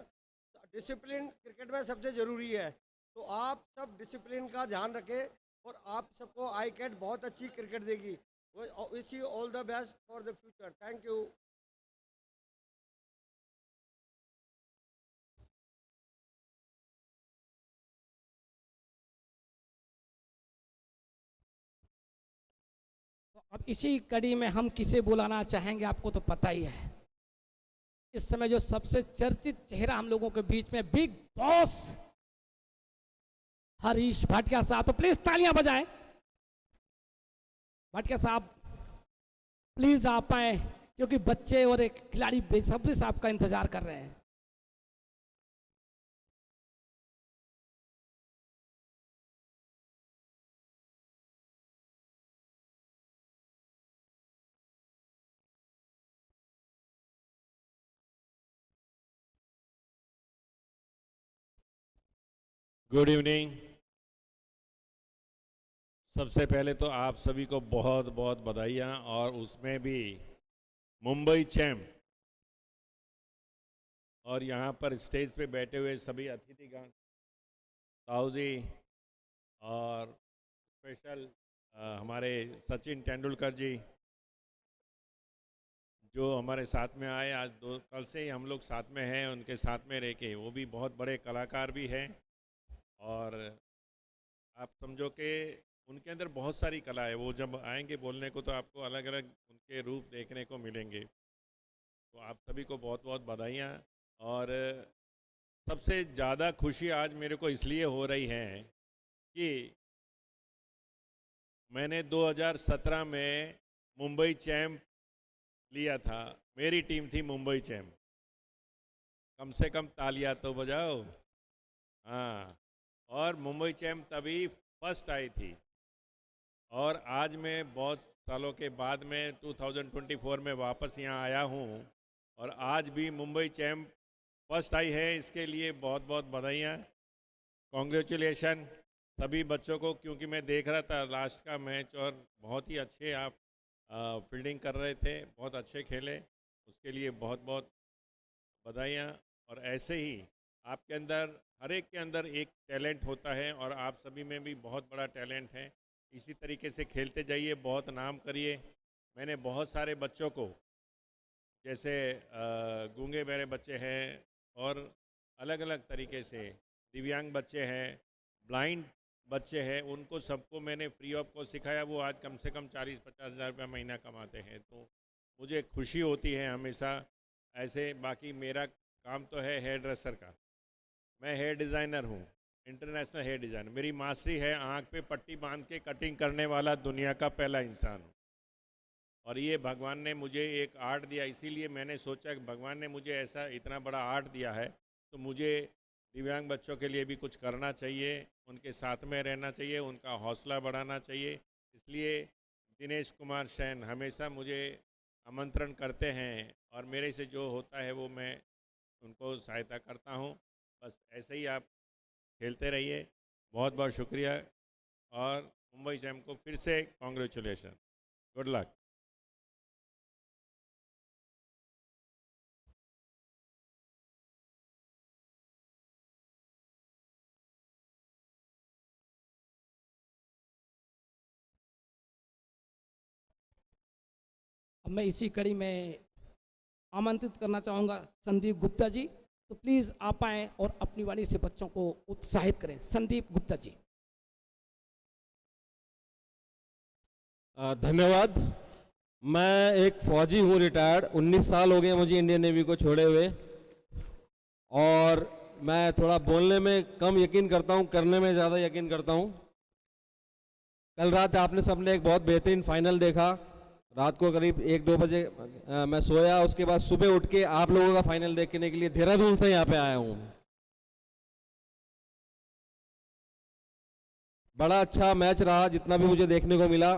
डिसिप्लिन क्रिकेट में सबसे ज़रूरी है, तो आप सब डिसिप्लिन का ध्यान रखें और आप सबको आई कैट बहुत अच्छी क्रिकेट देगी। Wish you all the best for the future. Thank you. तो अब इसी कड़ी में हम किसे बुलाना चाहेंगे, आपको तो पता ही है। इस समय जो सबसे चर्चित चेहरा हम लोगों के बीच में, बिग बॉस हरीश भाटिया साहब, तो प्लीज तालियां बजाएं। भाटिया साहब प्लीज आप आए, क्योंकि बच्चे और एक खिलाड़ी बेसब्री से आपका इंतजार कर रहे हैं। Good evening. सबसे पहले तो आप सभी को बहुत बहुत बधाइयाँ, और उसमें भी मुंबई चैम्प और यहाँ पर स्टेज पे बैठे हुए सभी अतिथिगण, ताऊ जी और स्पेशल हमारे सचिन तेंदुलकर जी जो हमारे साथ में आए। आज कल से ही हम लोग साथ में हैं, उनके साथ में रह के, वो भी बहुत बड़े कलाकार भी हैं। और आप समझो कि उनके अंदर बहुत सारी कला है, वो जब आएंगे बोलने को तो आपको अलग अलग उनके रूप देखने को मिलेंगे। तो आप सभी को बहुत बहुत बधाइयाँ। और सबसे ज़्यादा खुशी आज मेरे को इसलिए हो रही है कि मैंने 2017 में मुंबई चैम्प लिया था, मेरी टीम थी मुंबई चैम्प। कम से कम तालियां तो बजाओ। हाँ, और मुंबई चैम्प तभी फर्स्ट आई थी। और आज मैं बहुत सालों के बाद में 2024 में वापस यहाँ आया हूँ, और आज भी मुंबई चैम्प फर्स्ट आई है। इसके लिए बहुत बहुत बधाइयाँ, कॉन्ग्रेचुलेशन सभी बच्चों को, क्योंकि मैं देख रहा था लास्ट का मैच और बहुत ही अच्छे आप फील्डिंग कर रहे थे, बहुत अच्छे खेले, उसके लिए बहुत बहुत बधाइयाँ। और ऐसे ही आपके अंदर, हर एक के अंदर एक टैलेंट होता है, और आप सभी में भी बहुत बड़ा टैलेंट है। इसी तरीके से खेलते जाइए, बहुत नाम करिए। मैंने बहुत सारे बच्चों को, जैसे गूंगे बहरे बच्चे हैं और अलग अलग तरीके से दिव्यांग बच्चे हैं, ब्लाइंड बच्चे हैं, उनको सबको मैंने फ्री ऑफ कॉस्ट सिखाया। वो आज कम से कम 40-50 हज़ार रुपया महीना कमाते हैं। तो मुझे खुशी होती है हमेशा ऐसे। बाकी मेरा काम तो है हेयर ड्रेसर का, मैं हेयर डिज़ाइनर हूँ, इंटरनेशनल हेयर डिज़ाइनर। मेरी मास्टरी है आँख पे पट्टी बांध के कटिंग करने वाला दुनिया का पहला इंसान हूँ। और ये भगवान ने मुझे एक आर्ट दिया, इसीलिए मैंने सोचा कि भगवान ने मुझे ऐसा इतना बड़ा आर्ट दिया है, तो मुझे दिव्यांग बच्चों के लिए भी कुछ करना चाहिए, उनके साथ में रहना चाहिए, उनका हौसला बढ़ाना चाहिए। इसलिए दिनेश कुमार सैन हमेशा मुझे आमंत्रण करते हैं, और मेरे से जो होता है वो मैं उनको सहायता करता हूँ। बस ऐसे ही आप खेलते रहिए। बहुत बहुत शुक्रिया, और मुंबई चैम्प को फिर से कॉन्ग्रेचुलेशन, गुड लक। अब मैं इसी कड़ी में आमंत्रित करना चाहूँगा संदीप गुप्ता जी, तो प्लीज़ आप आएँ और अपनी वाणी से बच्चों को उत्साहित करें। संदीप गुप्ता जी। धन्यवाद। मैं एक फौजी हूँ रिटायर्ड, 19 साल हो गए मुझे इंडियन नेवी को छोड़े हुए, और मैं थोड़ा बोलने में कम यकीन करता हूँ, करने में ज़्यादा यकीन करता हूँ। कल रात आपने सबने एक बहुत बेहतरीन फाइनल देखा। रात को करीब 1-2 बजे मैं सोया, उसके बाद सुबह उठ के आप लोगों का फाइनल देखने के लिए देहरादून से यहाँ पे आया हूँ। बड़ा अच्छा मैच रहा जितना भी मुझे देखने को मिला।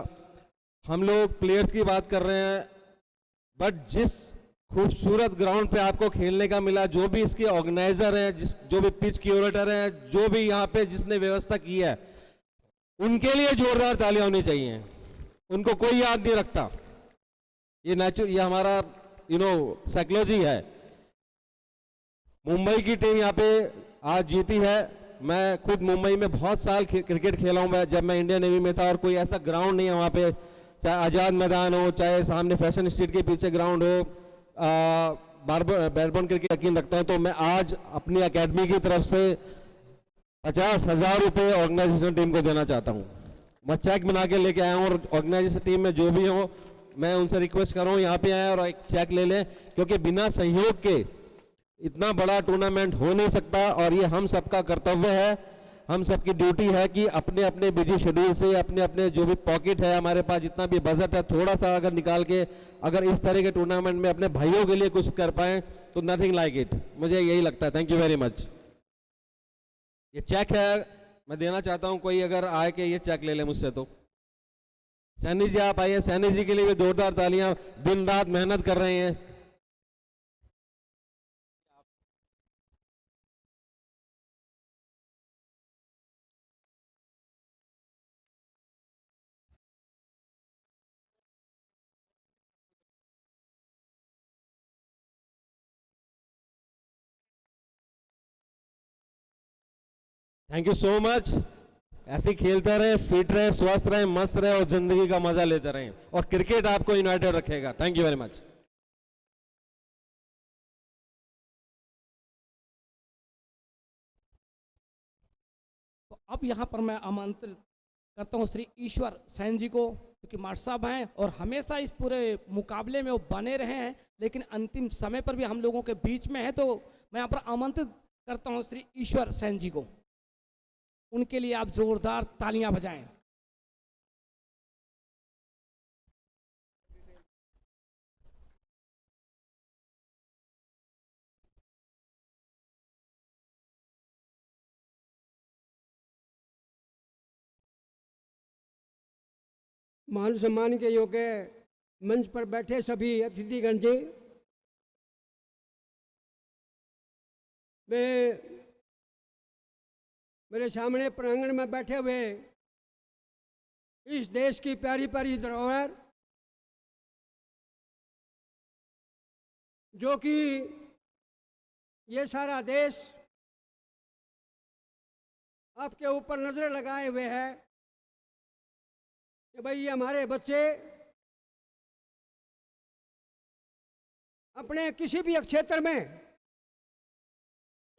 हम लोग प्लेयर्स की बात कर रहे हैं, बट जिस खूबसूरत ग्राउंड पे आपको खेलने का मिला, जो भी इसके ऑर्गेनाइजर हैं, जो भी पिच क्यूरेटर हैं, जो भी यहाँ पे जिसने व्यवस्था की है, उनके लिए जोरदार तालियां होनी चाहिए। उनको कोई याद नहीं रखता, ये हमारा साइकोलॉजी है। मुंबई की टीम यहाँ पे आज जीती है। मैं खुद मुंबई में बहुत साल क्रिकेट खेला हूँ, जब मैं इंडियन नेवी में था, और कोई ऐसा ग्राउंड नहीं है वहाँ पे, चाहे आज़ाद मैदान हो, चाहे सामने फैशन स्ट्रीट के पीछे ग्राउंड हो, बैरबॉर्न क्रिकेट यकीन रखता हूँ। तो मैं आज अपनी एकेडमी की तरफ से 50,000 रुपये ऑर्गेनाइजेशन टीम को देना चाहता हूँ। मैं चेक बना के लेके आया हूँ, और ऑर्गेनाइजेशन टीम में जो भी हो, मैं उनसे रिक्वेस्ट कर रहा हूँ यहाँ पे आए और एक चेक ले लें, क्योंकि बिना सहयोग के इतना बड़ा टूर्नामेंट हो नहीं सकता। और ये हम सबका कर्तव्य है, हम सबकी ड्यूटी है कि अपने अपने बिजी शेड्यूल से, अपने अपने जो भी पॉकेट है, हमारे पास जितना भी बजट है, थोड़ा सा अगर निकाल के अगर इस तरह के टूर्नामेंट में अपने भाइयों के लिए कुछ कर पाएँ तो नथिंग लाइक इट, मुझे यही लगता है। Thank you very much. ये चेक है, मैं देना चाहता हूँ, कोई अगर आए कि ये चेक ले ले मुझसे तो। सैनी जी आप आइए, सैनी जी के लिए भी जोरदार तालियां, दिन रात मेहनत कर रहे हैं। Thank you so much. ऐसे ही खेलते रहे, फिट रहे, स्वस्थ रहे, मस्त रहे और जिंदगी का मजा लेते रहें, और क्रिकेट आपको यूनाइटेड रखेगा। Thank you very much. तो अब यहाँ पर मैं आमंत्रित करता हूँ श्री ईश्वर सैन जी को, क्योंकि मार्ट साहब हैं और हमेशा इस पूरे मुकाबले में वो बने रहे हैं, लेकिन अंतिम समय पर भी हम लोगों के बीच में है। तो मैं यहाँ पर आमंत्रित करता हूँ श्री ईश्वर सैन जी को, उनके लिए आप जोरदार तालियां बजाएं। मान सम्मान के योग्य मंच पर बैठे सभी अतिथिगण जी, मेरे सामने प्रांगण में बैठे हुए इस देश की प्यारी प्यारी धरोहर, जो कि ये सारा देश आपके ऊपर नजर लगाए हुए है कि भाई ये हमारे बच्चे अपने किसी भी क्षेत्र में,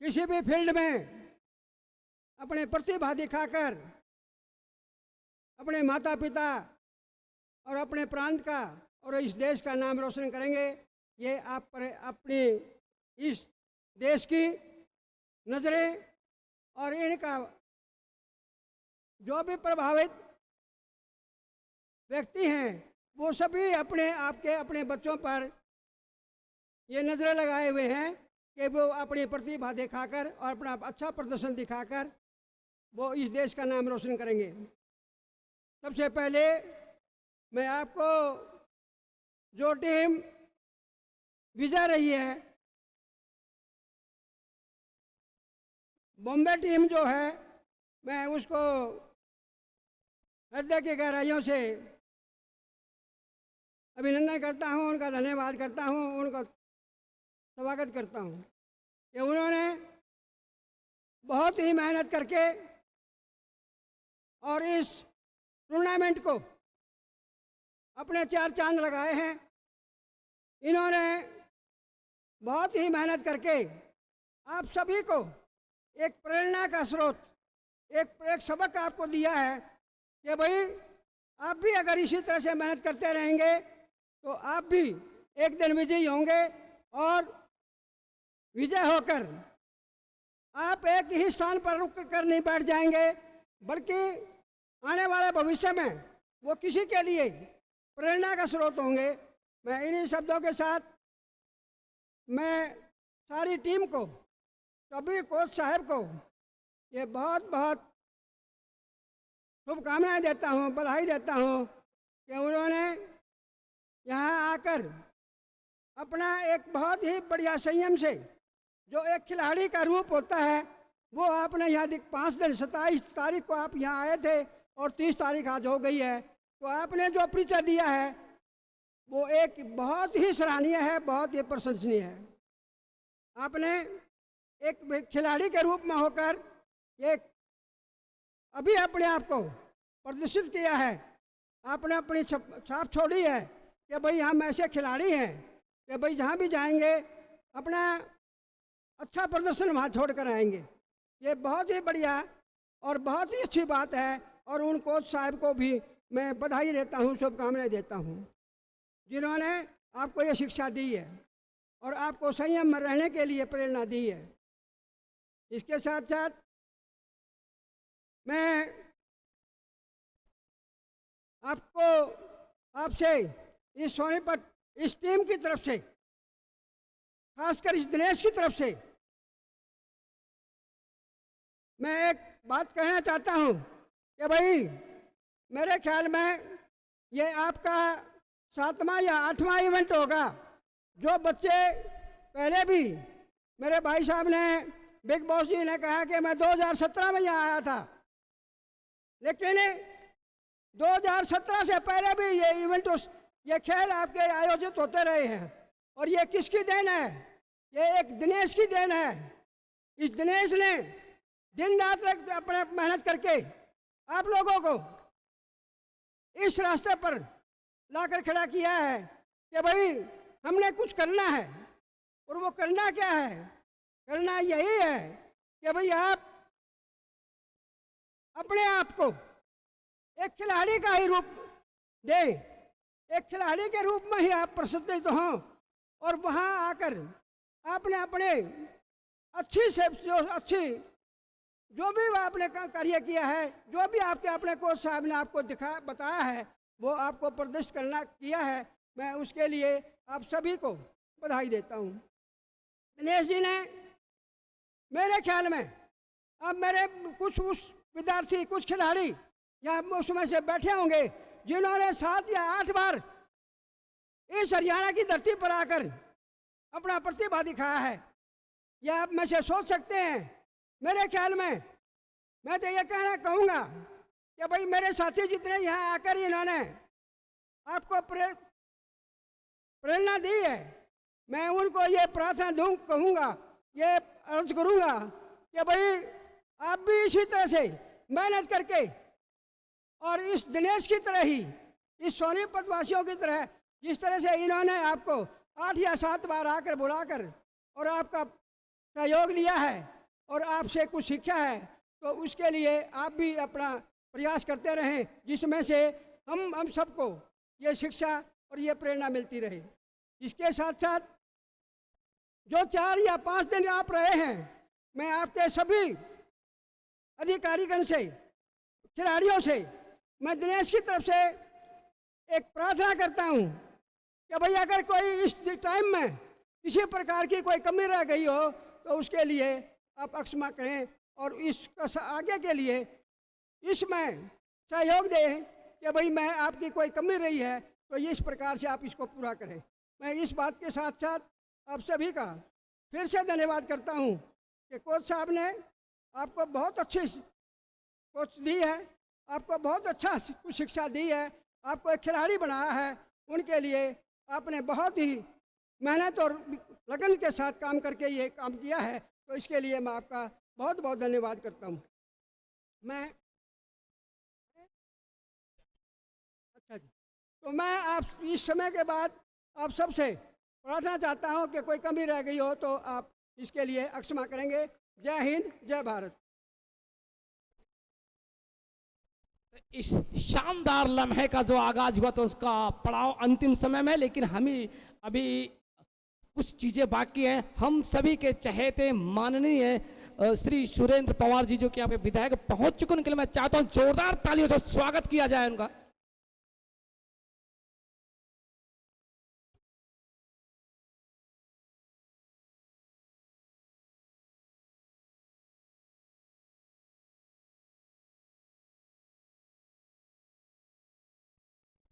किसी भी फील्ड में अपने प्रतिभा दिखाकर अपने माता पिता और अपने प्रांत का और इस देश का नाम रोशन करेंगे। ये आप पर अपनी इस देश की नज़रें और इनका जो भी प्रभावित व्यक्ति हैं वो सभी अपने आपके अपने बच्चों पर ये नज़रें लगाए हुए हैं कि वो अपनी प्रतिभा दिखाकर और अपना अच्छा प्रदर्शन दिखाकर वो इस देश का नाम रोशन करेंगे। सबसे पहले मैं आपको जो टीम विजय रही है, बॉम्बे टीम जो है, मैं उसको हृदय की गहराइयों से अभिनंदन करता हूं, उनका धन्यवाद करता हूं, उनका स्वागत करता हूं कि उन्होंने बहुत ही मेहनत करके और इस टूर्नामेंट को अपने चार चांद लगाए हैं। इन्होंने बहुत ही मेहनत करके आप सभी को एक प्रेरणा का स्रोत, एक सबक आपको दिया है कि भाई आप भी अगर इसी तरह से मेहनत करते रहेंगे तो आप भी एक दिन विजयी होंगे और विजय होकर आप एक ही स्थान पर रुक कर नहीं बैठ जाएंगे, बल्कि आने वाले भविष्य में वो किसी के लिए प्रेरणा का स्रोत होंगे। मैं इन्हीं शब्दों के साथ मैं सारी टीम को, सभी कोच साहब को ये बहुत बहुत शुभकामनाएं देता हूँ, बधाई देता हूँ कि उन्होंने यहाँ आकर अपना एक बहुत ही बढ़िया संयम से, जो एक खिलाड़ी का रूप होता है, वो आपने यहाँ 5 दिन 27 तारीख को आप यहाँ आए थे और 30 तारीख आज हो गई है, तो आपने जो परिचय दिया है वो एक बहुत ही सराहनीय है, बहुत ही प्रशंसनीय है। आपने एक खिलाड़ी के रूप में होकर ये अभी अपने आप को प्रदर्शित किया है, आपने अपनी छाप छोड़ी है कि भाई हम ऐसे खिलाड़ी हैं कि भाई जहाँ भी जाएंगे अपना अच्छा प्रदर्शन वहाँ छोड़ कर आएंगे। ये बहुत ही बढ़िया और बहुत ही अच्छी बात है, और उन कोच साहब को भी मैं बधाई देता हूँ, शुभकामनाएं देता हूँ, जिन्होंने आपको ये शिक्षा दी है और आपको संयम में रहने के लिए प्रेरणा दी है। इसके साथ साथ मैं आपसे इस सोनीपत इस टीम की तरफ से, खासकर इस दिनेश की तरफ से मैं एक बात कहना चाहता हूँ कि भाई मेरे ख्याल में ये आपका 7वां या 8वां इवेंट होगा। जो बच्चे पहले भी मेरे भाई साहब ने, बिग बॉस जी ने कहा कि मैं 2017 में यहाँ आया था, लेकिन 2017 से पहले भी ये इवेंट, ये खेल आपके आयोजित होते रहे हैं। और ये किसकी देन है? ये एक दिनेश की देन है। इस दिनेश ने दिन रात अपने मेहनत करके आप लोगों को इस रास्ते पर लाकर खड़ा किया है कि भाई हमने कुछ करना है। और वो करना क्या है? करना यही है कि भाई आप अपने आप को एक खिलाड़ी का ही रूप दें, एक खिलाड़ी के रूप में ही आप प्रसिद्ध हों, और वहाँ आकर आपने अपने अच्छी जो भी आपने कार्य किया है, जो भी आपके अपने कोच साहब ने आपको बताया है, वो आपको प्रदर्शित किया है। मैं उसके लिए आप सभी को बधाई देता हूँ। दिनेश जी ने मेरे ख्याल में, अब मेरे कुछ विद्यार्थी, कुछ खिलाड़ी यहाँ उसमें से बैठे होंगे जिन्होंने 7 या 8 बार इस हरियाणा की धरती पर आकर अपना प्रतिभा दिखाया है। यह आप में से सोच सकते हैं। मेरे ख्याल में मैं तो ये कहूँगा कि भाई मेरे साथी जितने यहाँ आकर इन्होंने आपको प्रेरणा दी है, मैं उनको ये प्रार्थना कहूँगा, ये अर्ज करूँगा कि भाई आप भी इसी तरह से मेहनत करके, और इस दिनेश की तरह ही, इस सोनीपत वासियों की तरह, जिस तरह से इन्होंने आपको 8 या 7 बार आकर बुलाकर और आपका सहयोग लिया है और आपसे कुछ सीखा है, तो उसके लिए आप भी अपना प्रयास करते रहें, जिसमें से हम सबको ये शिक्षा और ये प्रेरणा मिलती रहे। इसके साथ साथ जो 4 या 5 दिन आप रहे हैं, मैं आपके सभी अधिकारीगण से, खिलाड़ियों से, मैं दिनेश की तरफ से एक प्रार्थना करता हूं कि भाई अगर कोई इस टाइम में किसी प्रकार की कोई कमी रह गई हो तो उसके लिए आप क्षमा करें, और इसका आगे के लिए इसमें सहयोग दें कि भाई मैं आपकी कोई कमी रही है तो इस प्रकार से आप इसको पूरा करें। मैं इस बात के साथ साथ आप सभी का फिर से धन्यवाद करता हूं कि कोच साहब ने आपको बहुत अच्छी कोच दी है, आपको बहुत अच्छा कुछ शिक्षा दी है, आपको एक खिलाड़ी बनाया है। उनके लिए आपने बहुत ही मेहनत और लगन के साथ काम करके ये काम किया है, तो इसके लिए मैं आपका बहुत बहुत धन्यवाद करता हूँ। मैं अच्छा जी, तो मैं आप इस समय के बाद आप सबसे प्रार्थना चाहता हूँ कि कोई कमी रह गई हो तो आप इसके लिए क्षमा करेंगे। जय हिंद, जय भारत। इस शानदार लम्हे का जो आगाज हुआ तो उसका पड़ाव अंतिम समय में, लेकिन हमें अभी कुछ चीजें बाकी हैं। हम सभी के चहेते माननीय श्री सुरेंद्र पवार जी जो कि यहाँ पे विधायक पहुंच चुके हैं, उनके लिए मैं चाहता हूं जोरदार तालियों से स्वागत किया जाए उनका।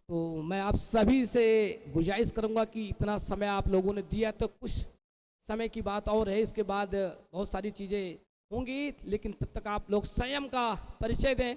तो मैं आप सभी से गुजारिश करूंगा कि इतना समय आप लोगों ने दिया, तो कुछ समय की बात और है, इसके बाद बहुत सारी चीज़ें होंगी, लेकिन तब तक आप लोग संयम का परिचय दें।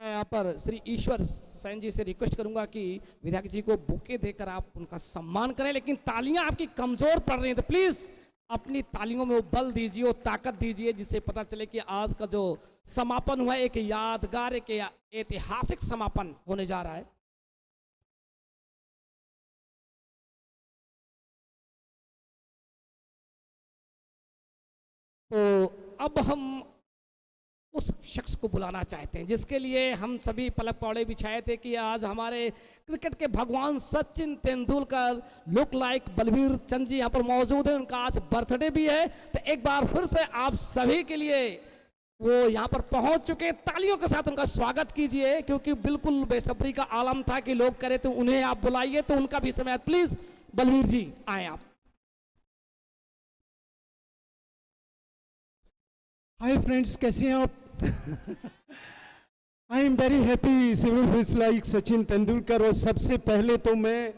मैं यहाँ पर श्री ईश्वर सैन जी से रिक्वेस्ट करूंगा कि विधायक जी को बुके देकर आप उनका सम्मान करें, लेकिन तालियां आपकी कमजोर पड़ रही हैं, तो प्लीज अपनी तालियों में वो बल दीजिए, वो ताकत दीजिए, जिससे पता चले कि आज का जो समापन हुआ एक यादगार, एक ऐतिहासिक समापन होने जा रहा है। तो अब हम उस शख्स को बुलाना चाहते हैं जिसके लिए हम सभी पलक पौड़े बिछाए थे कि आज हमारे क्रिकेट के भगवान सचिन तेंदुलकर लुक लाइक बलबीर चंद जी यहाँ पर मौजूद हैं, उनका आज बर्थडे भी है। तो एक बार फिर से आप सभी के लिए वो यहाँ पर पहुंच चुके हैं, तालियों के साथ उनका स्वागत कीजिए, क्योंकि बिल्कुल बेसब्री का आलम था कि लोग करे तो उन्हें आप बुलाइए, तो उनका भी समय। प्लीज बलबीर जी आए आप। हाय फ्रेंड्स, कैसे हैं आप? I am very happy civil like Sachin Tendulkar. और सबसे पहले तो मैं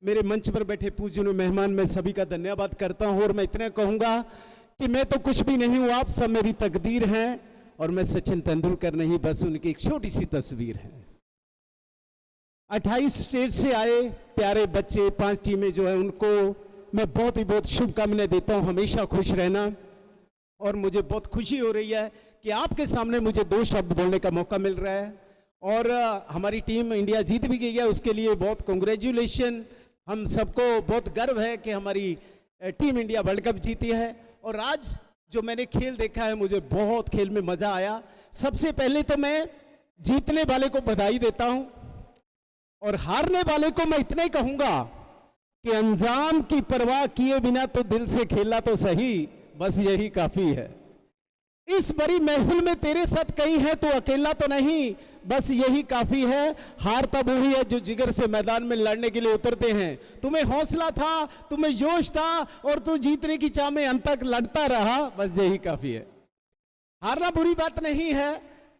मेरे मंच पर बैठे पूज्य मेहमान में सभी का धन्यवाद करता हूं, और मैं इतना कहूंगा कि मैं तो कुछ भी नहीं हूं, आप सब मेरी तकदीर हैं, और मैं सचिन तेंदुलकर नहीं, बस उनकी एक छोटी सी तस्वीर है। 28 स्टेट से आए प्यारे बच्चे, 5 टीमें जो है, उनको मैं बहुत ही बहुत शुभकामनाएं देता हूं, हमेशा खुश रहना। और मुझे बहुत खुशी हो रही है कि आपके सामने मुझे 2 शब्द बोलने का मौका मिल रहा है। और हमारी टीम इंडिया जीत भी गई है, उसके लिए बहुत कांग्रेचुलेशन। हम सबको बहुत गर्व है कि हमारी टीम इंडिया वर्ल्ड कप जीती है। और आज जो मैंने खेल देखा है, मुझे बहुत खेल में मज़ा आया। सबसे पहले तो मैं जीतने वाले को बधाई देता हूं, और हारने वाले को मैं इतना ही कहूंगा कि अंजाम की परवाह किए बिना तो दिल से खेला तो सही, बस यही काफी है। इस बड़ी महफिल में तेरे साथ कई है तो अकेला तो नहीं, बस यही काफी है। हार तब हुई है जो जिगर से मैदान में लड़ने के लिए उतरते हैं। तुम्हें हौसला था, तुम्हें जोश था, और तू जीतने की चाह में अंत तक लड़ता रहा, बस यही काफी है। हारना बुरी बात नहीं है,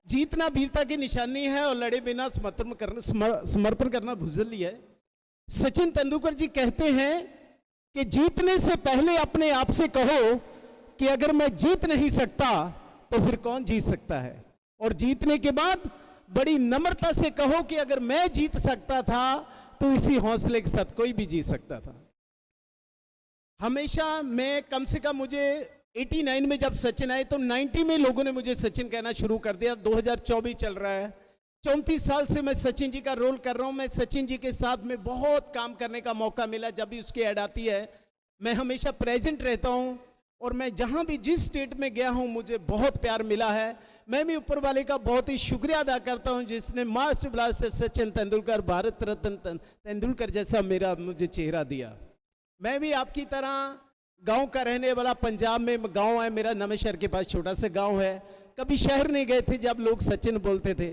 जीतना वीरता की निशानी है, और लड़े बिना समर्पण करना बुज़दिली है। सचिन तेंदुलकर जी कहते हैं कि जीतने से पहले अपने आप से कहो कि अगर मैं जीत नहीं सकता तो फिर कौन जीत सकता है, और जीतने के बाद बड़ी नम्रता से कहो कि अगर मैं जीत सकता था तो इसी हौसले के साथ कोई भी जीत सकता था। हमेशा मैं कम से कम, मुझे 89 में जब सचिन आए तो 90 में लोगों ने मुझे सचिन कहना शुरू कर दिया। 2024 चल रहा है, 34 साल से मैं सचिन जी का रोल कर रहा हूं। मैं सचिन जी के साथ में बहुत काम करने का मौका मिला। जब भी उसकी ऐड आती है मैं हमेशा प्रेजेंट रहता हूं, और मैं जहां भी जिस स्टेट में गया हूं मुझे बहुत प्यार मिला है। मैं भी ऊपर वाले का बहुत ही शुक्रिया अदा करता हूं जिसने मास्टर ब्लास्टर सचिन तेंदुलकर, भारत रत्न तेंदुलकर जैसा मेरा मुझे चेहरा दिया। मैं भी आपकी तरह गांव का रहने वाला, पंजाब में गांव है मेरा, नवेंशहर के पास छोटा सा गांव है। कभी शहर नहीं गए थे जब लोग सचिन बोलते थे।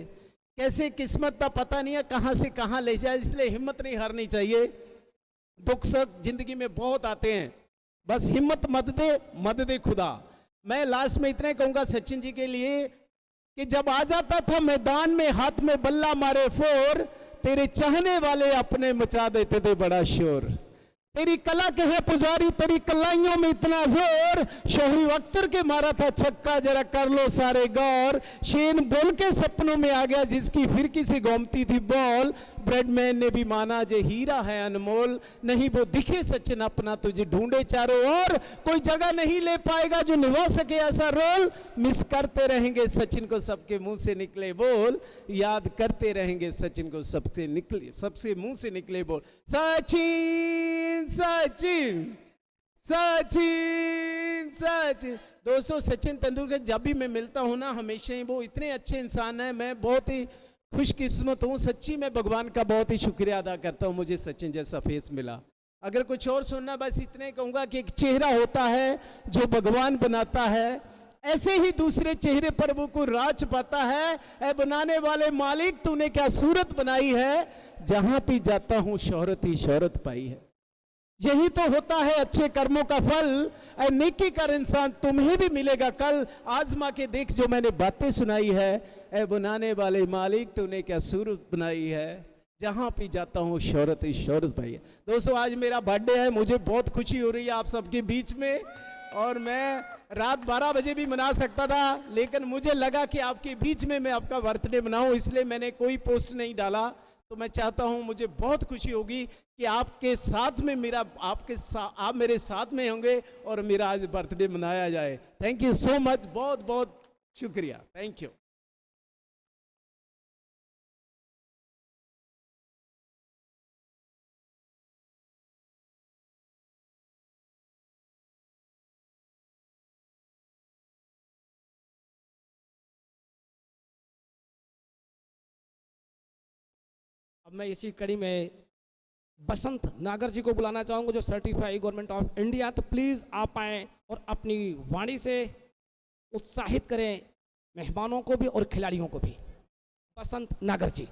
कैसे किस्मत का पता नहीं है, कहां से कहां ले जाए, इसलिए हिम्मत नहीं हारनी चाहिए। दुख सुख जिंदगी में बहुत आते हैं, बस हिम्मत मत दे खुदा। मैं लास्ट में इतना कहूंगा सचिन जी के लिए कि जब आ जाता था मैदान में, हाथ में बल्ला मारे फोर, तेरे चाहने वाले अपने मचा देते थे बड़ा शोर। तेरी कला के है पुजारी, तेरी कलाइयों में इतना जोर, शोहरी अख्तर के मारा था छक्का, जरा कर लो सारे गौर, शेन बोल के सपनों में आ गया जिसकी फिरकी से घूमती थी बॉल, ब्रेडमैन ने भी माना जे हीरा है अनमोल, नहीं वो दिखे सचिन अपना तुझे ढूंढे चारों ओर, कोई जगह नहीं ले पाएगा जो निभा सके ऐसा रोल, मिस करते रहेंगे सचिन को सबके मुंह से निकले बोल, याद करते रहेंगे सचिन को सबसे मुंह से निकले बोल, सचिन सचिन सचिन सचिन। दोस्तों, सचिन तेंदुलकर जब भी मैं मिलता हूं ना, हमेशा ही वो इतने अच्छे इंसान है, मैं बहुत ही खुशकिस्मत हूँ, सच्ची मैं भगवान का बहुत ही शुक्रिया अदा करता हूँ, मुझे सचिन जैसा फेस मिला। अगर कुछ और सुनना, बस इतने कहूँगा कि एक चेहरा होता है जो भगवान बनाता है, ऐसे ही दूसरे चेहरे पर वो को राज पाता है। ऐ बनाने वाले मालिक, तूने क्या सूरत बनाई है, जहां भी जाता हूं शोहरत ही शोहरत पाई है। यही तो होता है अच्छे कर्मों का फल, ऐ नेकी कर इंसान तुम्हें भी मिलेगा कल, आजमा के देख जो मैंने बातें सुनाई है, ऐ बनाने वाले मालिक तूने क्या सूरत बनाई है, जहां भी जाता हूं शोहरत ही शोहरत पाई है। दोस्तों, आज मेरा बर्थडे है, मुझे बहुत खुशी हो रही है आप सबके बीच में, और मैं रात 12 बजे भी मना सकता था, लेकिन मुझे लगा कि आपके बीच में मैं आपका बर्थडे मनाऊं, इसलिए मैंने कोई पोस्ट नहीं डाला। तो मैं चाहता हूं, मुझे बहुत खुशी होगी कि आपके साथ में आप मेरे साथ में होंगे और मेरा आज बर्थडे मनाया जाए। थैंक यू सो मच, बहुत बहुत शुक्रिया, थैंक यू। अब मैं इसी कड़ी में बसंत नागर जी को बुलाना चाहूंगा, जो सर्टिफाइड गवर्नमेंट ऑफ इंडिया। तो प्लीज़ आप आएँ और अपनी वाणी से उत्साहित करें मेहमानों को भी और खिलाड़ियों को भी। बसंत नागर जी।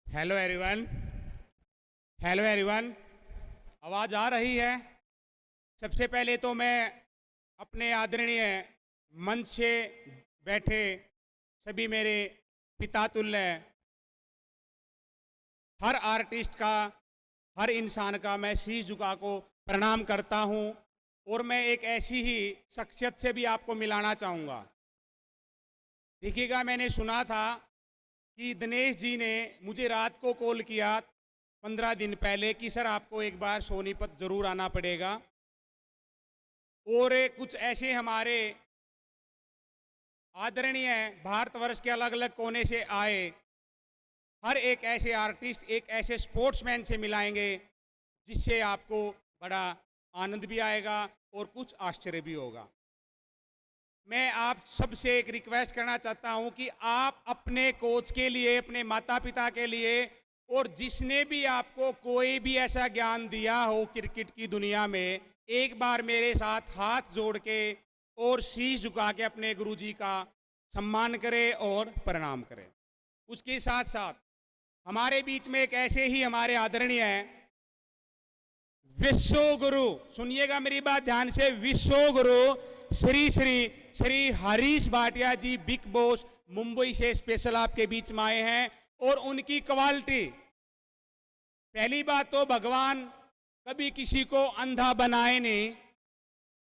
हेलो एवरीवन, हेलो एवरीवन, आवाज़ आ रही है? सबसे पहले तो मैं अपने आदरणीय मंच से बैठे सभी मेरे पिता तुल्य हर आर्टिस्ट का, हर इंसान का मैं शीश झुका को प्रणाम करता हूं, और मैं एक ऐसी ही शख्सियत से भी आपको मिलाना चाहूँगा। देखिएगा, मैंने सुना था कि दिनेश जी ने मुझे रात को कॉल किया 15 दिन पहले कि सर आपको एक बार सोनीपत ज़रूर आना पड़ेगा, और कुछ ऐसे हमारे आदरणीय भारतवर्ष के अलग अलग कोने से आए हर एक ऐसे आर्टिस्ट, एक ऐसे स्पोर्ट्समैन से मिलाएंगे जिससे आपको बड़ा आनंद भी आएगा और कुछ आश्चर्य भी होगा। मैं आप सबसे एक रिक्वेस्ट करना चाहता हूं कि आप अपने कोच के लिए, अपने माता पिता के लिए, और जिसने भी आपको कोई भी ऐसा ज्ञान दिया हो क्रिकेट की दुनिया में, एक बार मेरे साथ हाथ जोड़ के और शीश झुका के अपने गुरुजी का सम्मान करें और प्रणाम करें। उसके साथ साथ हमारे बीच में एक ऐसे ही हमारे आदरणीय विश्व गुरु, सुनिएगा मेरी बात ध्यान से, विश्व गुरु श्री श्री श्री हरीश भाटिया जी, बिग बॉस मुंबई से स्पेशल आपके बीच में आए हैं। और उनकी क्वालिटी, पहली बात तो भगवान कभी किसी को अंधा बनाए नहीं,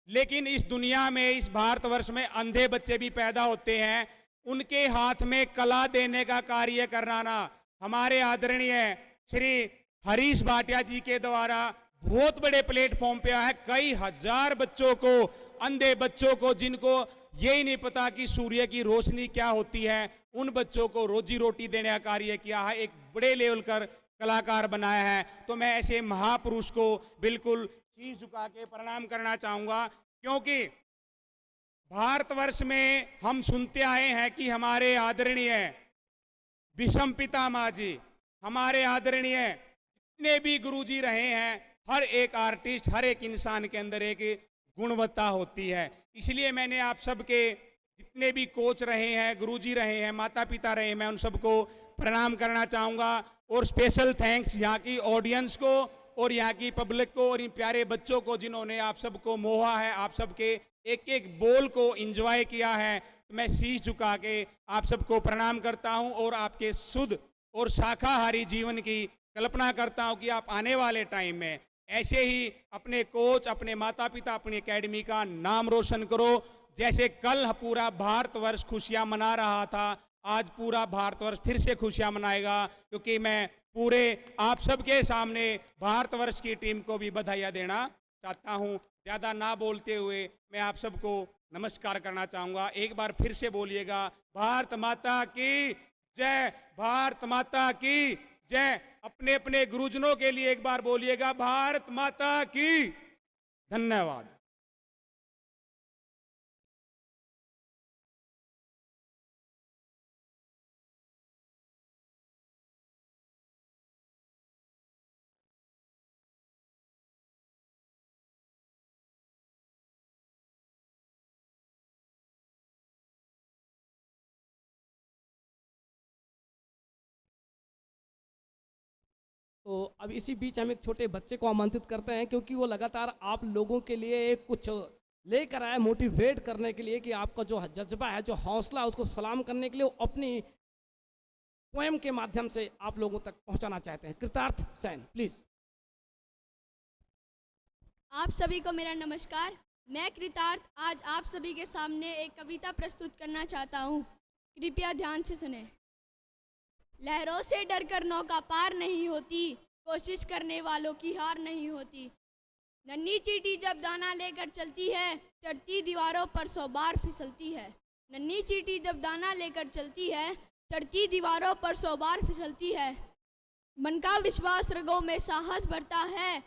लेकिन इस दुनिया में, इस भारतवर्ष में अंधे बच्चे भी पैदा होते हैं। उनके हाथ में कला देने का कार्य करना हमारे आदरणीय श्री हरीश भाटिया जी के द्वारा बहुत बड़े प्लेटफॉर्म पे आया है। कई हजार बच्चों को, अंधे बच्चों को, जिनको यही नहीं पता कि सूर्य की रोशनी क्या होती है, उन बच्चों को रोजी रोटी देने का कार्य किया है, एक बड़े लेवल कर कलाकार बनाया है। तो मैं ऐसे महापुरुष को बिल्कुल शीश झुका के प्रणाम करना चाहूंगा, क्योंकि भारतवर्ष में हम सुनते आए हैं कि हमारे आदरणीय विषम पितामह जी, हमारे आदरणीय जितने भी गुरुजी रहे हैं, हर एक आर्टिस्ट, हर एक इंसान के अंदर एक गुणवत्ता होती है। इसलिए मैंने आप सबके जितने भी कोच रहे हैं, गुरुजी रहे हैं, माता पिता रहे हैं, मैं उन सबको प्रणाम करना चाहूँगा। और स्पेशल थैंक्स यहाँ की ऑडियंस को और यहाँ की पब्लिक को और इन प्यारे बच्चों को जिन्होंने आप सबको मोहा है, आप सबके एक एक बोल को एंजॉय किया है। मैं शीश झुका के आप सबको प्रणाम करता हूँ और आपके शुद्ध और शाकाहारी जीवन की कल्पना करता हूं कि आप आने वाले टाइम में ऐसे ही अपने कोच, अपने माता पिता, अपनी एकेडमी का नाम रोशन करो। जैसे कल पूरा भारतवर्ष खुशियां मना रहा था, आज पूरा भारतवर्ष फिर से खुशियां मनाएगा, क्योंकि मैं पूरे आप सबके सामने भारतवर्ष की टीम को भी बधाइयां देना चाहता हूं। ज़्यादा ना बोलते हुए मैं आप सबको नमस्कार करना चाहूँगा। एक बार फिर से बोलिएगा, भारत माता की जय, भारत माता की जय। अपने अपने गुरुजनों के लिए एक बार बोलिएगा, भारत माता की। धन्यवाद। तो अब इसी बीच हम एक छोटे बच्चे को आमंत्रित करते हैं, क्योंकि वो लगातार आप लोगों के लिए कुछ लेकर आया, मोटिवेट करने के लिए, कि आपका जो जज्बा है, जो हौसला है, उसको सलाम करने के लिए वो अपनी पोएम के माध्यम से आप लोगों तक पहुंचाना चाहते हैं। कृतार्थ सैन, प्लीज। आप सभी को मेरा नमस्कार। मैं कृतार्थ आज आप सभी के सामने एक कविता प्रस्तुत करना चाहता हूँ। कृपया ध्यान से सुने। लहरों से डरकर नौका पार नहीं होती, कोशिश करने वालों की हार नहीं होती। नन्ही चींटी जब दाना लेकर चलती है, चढ़ती दीवारों पर 100 बार फिसलती है। नन्ही चींटी जब दाना लेकर चलती है, चढ़ती दीवारों पर 100 बार फिसलती है। मन का विश्वास रगों में साहस भरता है,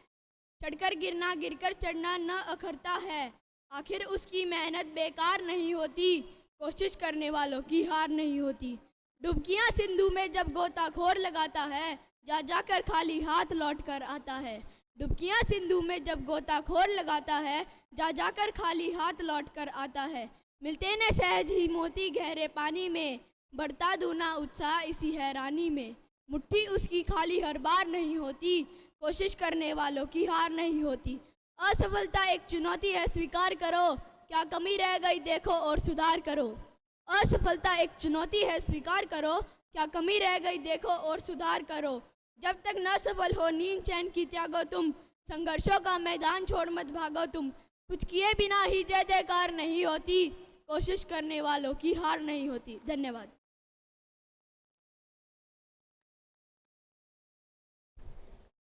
चढ़कर गिरना गिरकर चढ़ना न अखरता है। आखिर उसकी मेहनत बेकार नहीं होती, कोशिश करने वालों की हार नहीं होती। डुबकियां सिंधु में जब गोताखोर लगाता है, जा जाकर खाली हाथ लौट कर आता है। डुबकियां सिंधु में जब गोताखोर लगाता है, जा जाकर खाली हाथ लौट कर आता है। मिलते न सहज ही मोती गहरे पानी में, बढ़ता दूना उत्साह इसी हैरानी में। मुट्ठी उसकी खाली हर बार नहीं होती, कोशिश करने वालों की हार नहीं होती। असफलता एक चुनौती है, स्वीकार करो, क्या कमी रह गई देखो और सुधार करो। असफलता एक चुनौती है, स्वीकार करो, क्या कमी रह गई देखो और सुधार करो। जब तक न सफल हो नींद चैन की त्यागो तुम, संघर्षों का मैदान छोड़ मत भागो तुम। कुछ किए बिना ही जय जयकार नहीं होती, कोशिश करने वालों की हार नहीं होती। धन्यवाद।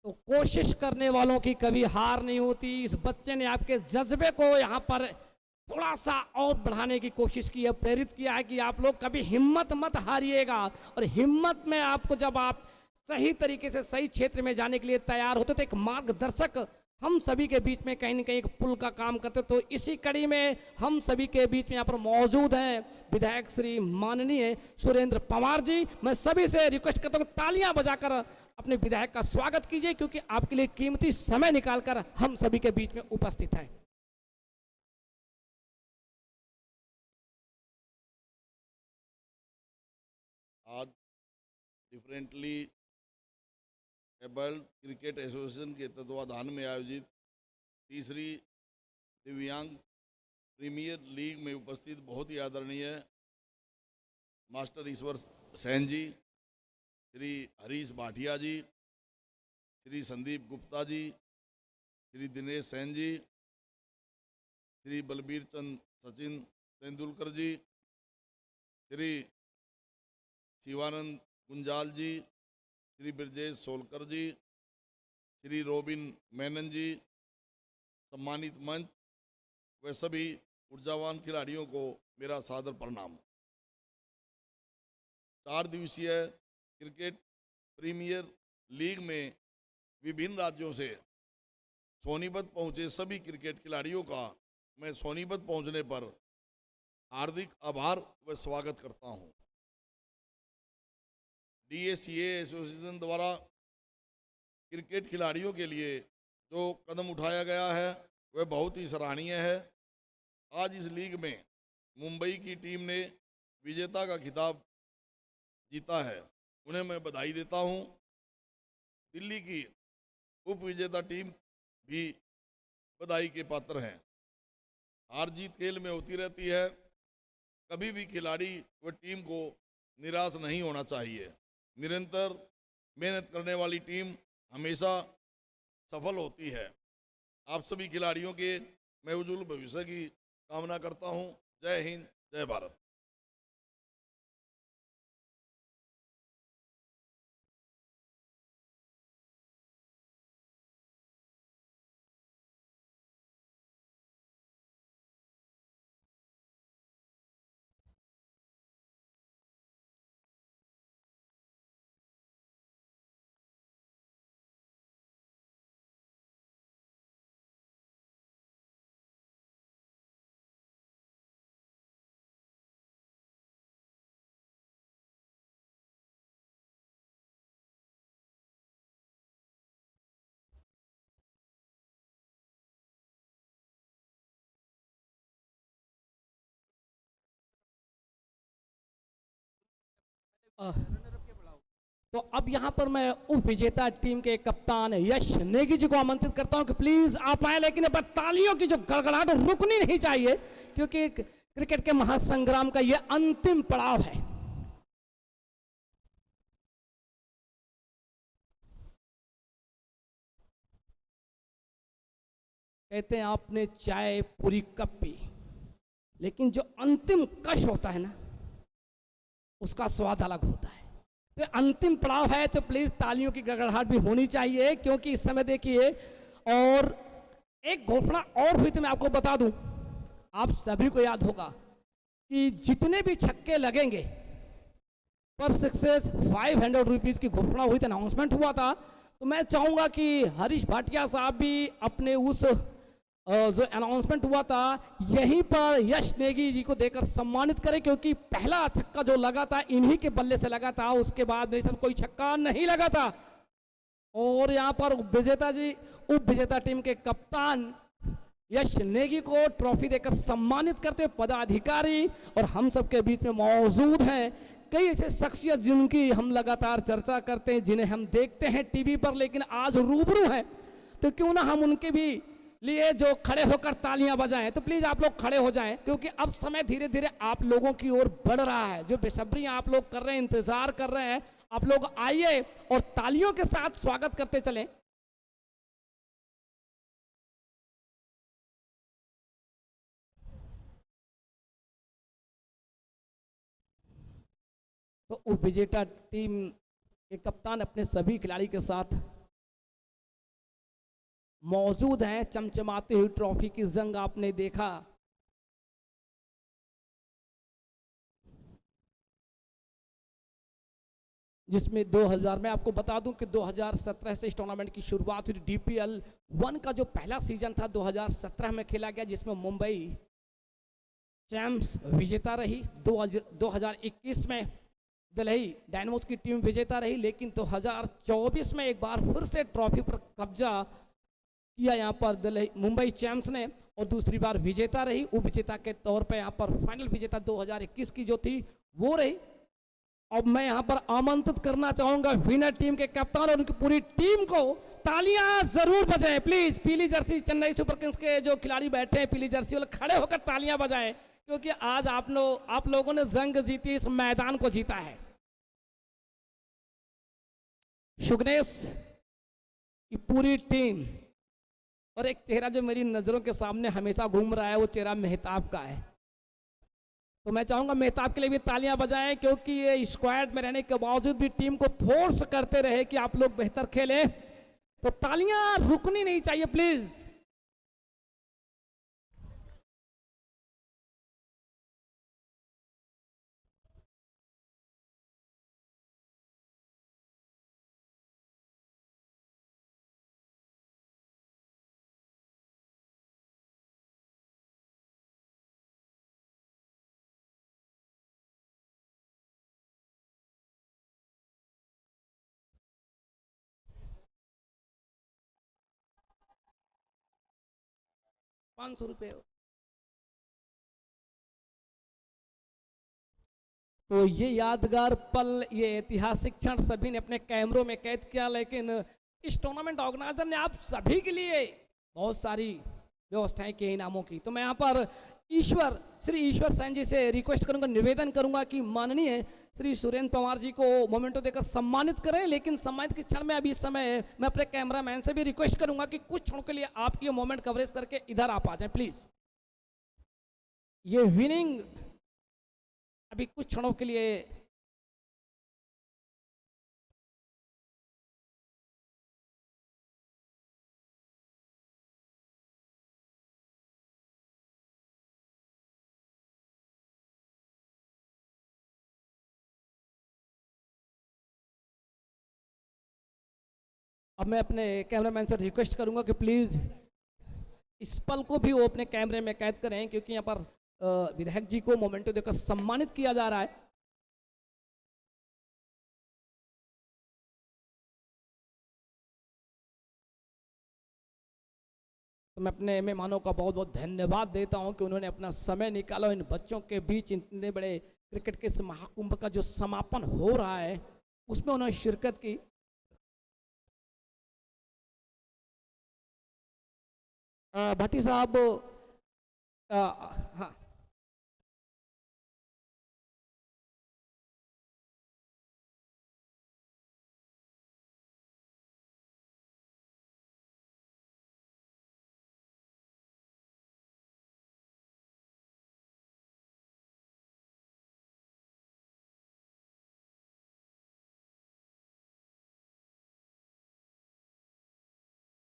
तो कोशिश करने वालों की कभी हार नहीं होती। इस बच्चे ने आपके जज्बे को यहाँ पर थोड़ा सा और बढ़ाने की कोशिश की है, प्रेरित किया है कि आप लोग कभी हिम्मत मत हारिएगा। और हिम्मत में आपको, जब आप सही तरीके से सही क्षेत्र में जाने के लिए तैयार होते, तो एक मार्गदर्शक हम सभी के बीच में कहीं न कहीं एक पुल का काम करते। तो इसी कड़ी में हम सभी के बीच में यहाँ पर मौजूद हैं विधायक श्री माननीय सुरेंद्र पवार जी। मैं सभी से रिक्वेस्ट करता हूँ तालियां बजाकर अपने विधायक का स्वागत कीजिए, क्योंकि आपके लिए कीमती समय निकालकर हम सभी के बीच में उपस्थित हैं। आज डिफरेंटली एबल्ड क्रिकेट एसोसिएशन के तत्वाधान में आयोजित तीसरी दिव्यांग प्रीमियर लीग में उपस्थित बहुत ही आदरणीय मास्टर ईश्वर सैन जी, श्री हरीश भाटिया जी, श्री संदीप गुप्ता जी, श्री दिनेश सैन जी, श्री बलबीर चंद सचिन तेंदुलकर जी, श्री शिवानंद गुंजाल जी, श्री ब्रजेश सोलकर जी, श्री रोबिन मेनन जी, सम्मानित मंच व सभी ऊर्जावान खिलाड़ियों को मेरा सादर प्रणाम। 4 दिवसीय क्रिकेट प्रीमियर लीग में विभिन्न राज्यों से सोनीपत पहुंचे सभी क्रिकेट खिलाड़ियों का मैं सोनीपत पहुंचने पर हार्दिक आभार व स्वागत करता हूं। DACA एसोसिएशन द्वारा क्रिकेट खिलाड़ियों के लिए जो कदम उठाया गया है वह बहुत ही सराहनीय है। आज इस लीग में मुंबई की टीम ने विजेता का खिताब जीता है, उन्हें मैं बधाई देता हूं। दिल्ली की उप विजेता टीम भी बधाई के पात्र हैं। हार जीत खेल में होती रहती है, कभी भी खिलाड़ी व टीम को निराश नहीं होना चाहिए। निरंतर मेहनत करने वाली टीम हमेशा सफल होती है। आप सभी खिलाड़ियों के मैं उज्जवल भविष्य की कामना करता हूं। जय हिंद, जय भारत। तो अब यहाँ पर मैं उप विजेता टीम के कप्तान यश नेगी जी को आमंत्रित करता हूं कि प्लीज आप आए, लेकिन अब तालियों की जो गड़गड़ाहट रुकनी नहीं चाहिए, क्योंकि क्रिकेट के महासंग्राम का यह अंतिम पड़ाव है। कहते हैं आपने चाय पूरी कप पी, लेकिन जो अंतिम कश होता है ना, उसका स्वाद अलग होता है। तो अंतिम पड़ाव है, तो प्लीज तालियों की गड़गड़ाहट भी होनी चाहिए, क्योंकि इस समय देखिए, और एक घोषणा और हुई थी, मैं आपको बता दूं, आप सभी को याद होगा कि जितने भी छक्के लगेंगे पर सक्सेस 500 रुपीज की घोषणा हुई थी, अनाउंसमेंट हुआ था। तो मैं चाहूंगा कि हरीश भाटिया साहब भी अपने उस जो अनाउंसमेंट हुआ था यहीं पर यश नेगी जी को देकर सम्मानित करें, क्योंकि पहला छक्का जो लगा था इन्हीं के बल्ले से लगा था, उसके बाद मेरे साथ कोई छक्का नहीं लगा था। और यहाँ पर उप विजेता टीम के कप्तान यश नेगी को ट्रॉफी देकर सम्मानित करते हुए पदाधिकारी और हम सबके बीच में मौजूद हैं कई ऐसे शख्सियत जिनकी हम लगातार चर्चा करते हैं, जिन्हें हम देखते हैं टीवी पर, लेकिन आज रूबरू हैं, तो क्यों ना हम उनके भी लिए जो खड़े होकर तालियां बजाएं। तो प्लीज आप लोग खड़े हो जाएं, क्योंकि अब समय धीरे धीरे आप लोगों की ओर बढ़ रहा है। जो बेसब्रियां आप लोग कर रहे हैं, इंतजार कर रहे हैं, आप लोग आइए और तालियों के साथ स्वागत करते चलें। तो उप विजेता टीम के कप्तान अपने सभी खिलाड़ी के साथ मौजूद हैं। चमचमाती हुई ट्रॉफी की जंग आपने देखा, जिसमें 2000 में आपको बता दूं कि 2017 से इस टूर्नामेंट की शुरुआत हुई। DPL 1 का जो पहला सीजन था 2017 में खेला गया, जिसमें मुंबई चैंप्स विजेता रही। 2021 में दिल्ली डायनामोस की टीम विजेता रही, लेकिन 2024 में एक बार फिर से ट्रॉफी पर कब्जा किया यहाँ पर दिल्ली मुंबई चैंप्स ने, और दूसरी बार विजेता रही। उप विजेता के तौर पर यहाँ पर फाइनल विजेता 2021 की जो थी वो रही। अब मैं यहाँ पर आमंत्रित करना चाहूंगा विनर टीम के कप्तान और उनकी पूरी टीम को। तालियां जरूर बजाएं प्लीज। पीली जर्सी चेन्नई सुपर किंग्स के जो खिलाड़ी बैठे हैं पीली जर्सी वाले, खड़े होकर तालियां बजाएं, क्योंकि आज आप लोगों ने जंग जीती, इस मैदान को जीता है। शुगनेश की पूरी टीम, और एक चेहरा जो मेरी नजरों के सामने हमेशा घूम रहा है, वो चेहरा मेहताब का है। तो मैं चाहूंगा मेहताब के लिए भी तालियां बजाएं, क्योंकि ये स्क्वाड में रहने के बावजूद भी टीम को फोर्स करते रहे कि आप लोग बेहतर खेलें। तो तालियां रुकनी नहीं चाहिए प्लीज। ₹500। तो ये यादगार पल, ये ऐतिहासिक क्षण सभी ने अपने कैमरों में कैद किया, लेकिन इस टूर्नामेंट ऑर्गेनाइजर ने आप सभी के लिए बहुत सारी व्यवस्थाएं की इनामों की। तो मैं यहाँ पर श्री ईश्वर सैन जी से रिक्वेस्ट करूंगा, निवेदन करूंगा कि माननीय श्री सुरेंद्र पवार जी को मोमेंटो देकर सम्मानित करें। लेकिन सम्मानित के क्षण में अभी इस समय मैं अपने कैमरामैन से भी रिक्वेस्ट करूंगा कि कुछ क्षणों के लिए आप ये मोमेंट कवरेज करके इधर आप आ जाएं प्लीज। ये विनिंग अभी कुछ क्षणों के लिए अब मैं अपने कैमरामैन से रिक्वेस्ट करूंगा कि प्लीज़ इस पल को भी वो अपने कैमरे में कैद करें, क्योंकि यहाँ पर विधायक जी को मोमेंटो देकर सम्मानित किया जा रहा है। तो मैं अपने मेहमानों का बहुत बहुत धन्यवाद देता हूं कि उन्होंने अपना समय निकाला, इन बच्चों के बीच इतने बड़े क्रिकेट के इस महाकुंभ का जो समापन हो रहा है उसमें उन्होंने शिरकत की। भट्टी साहब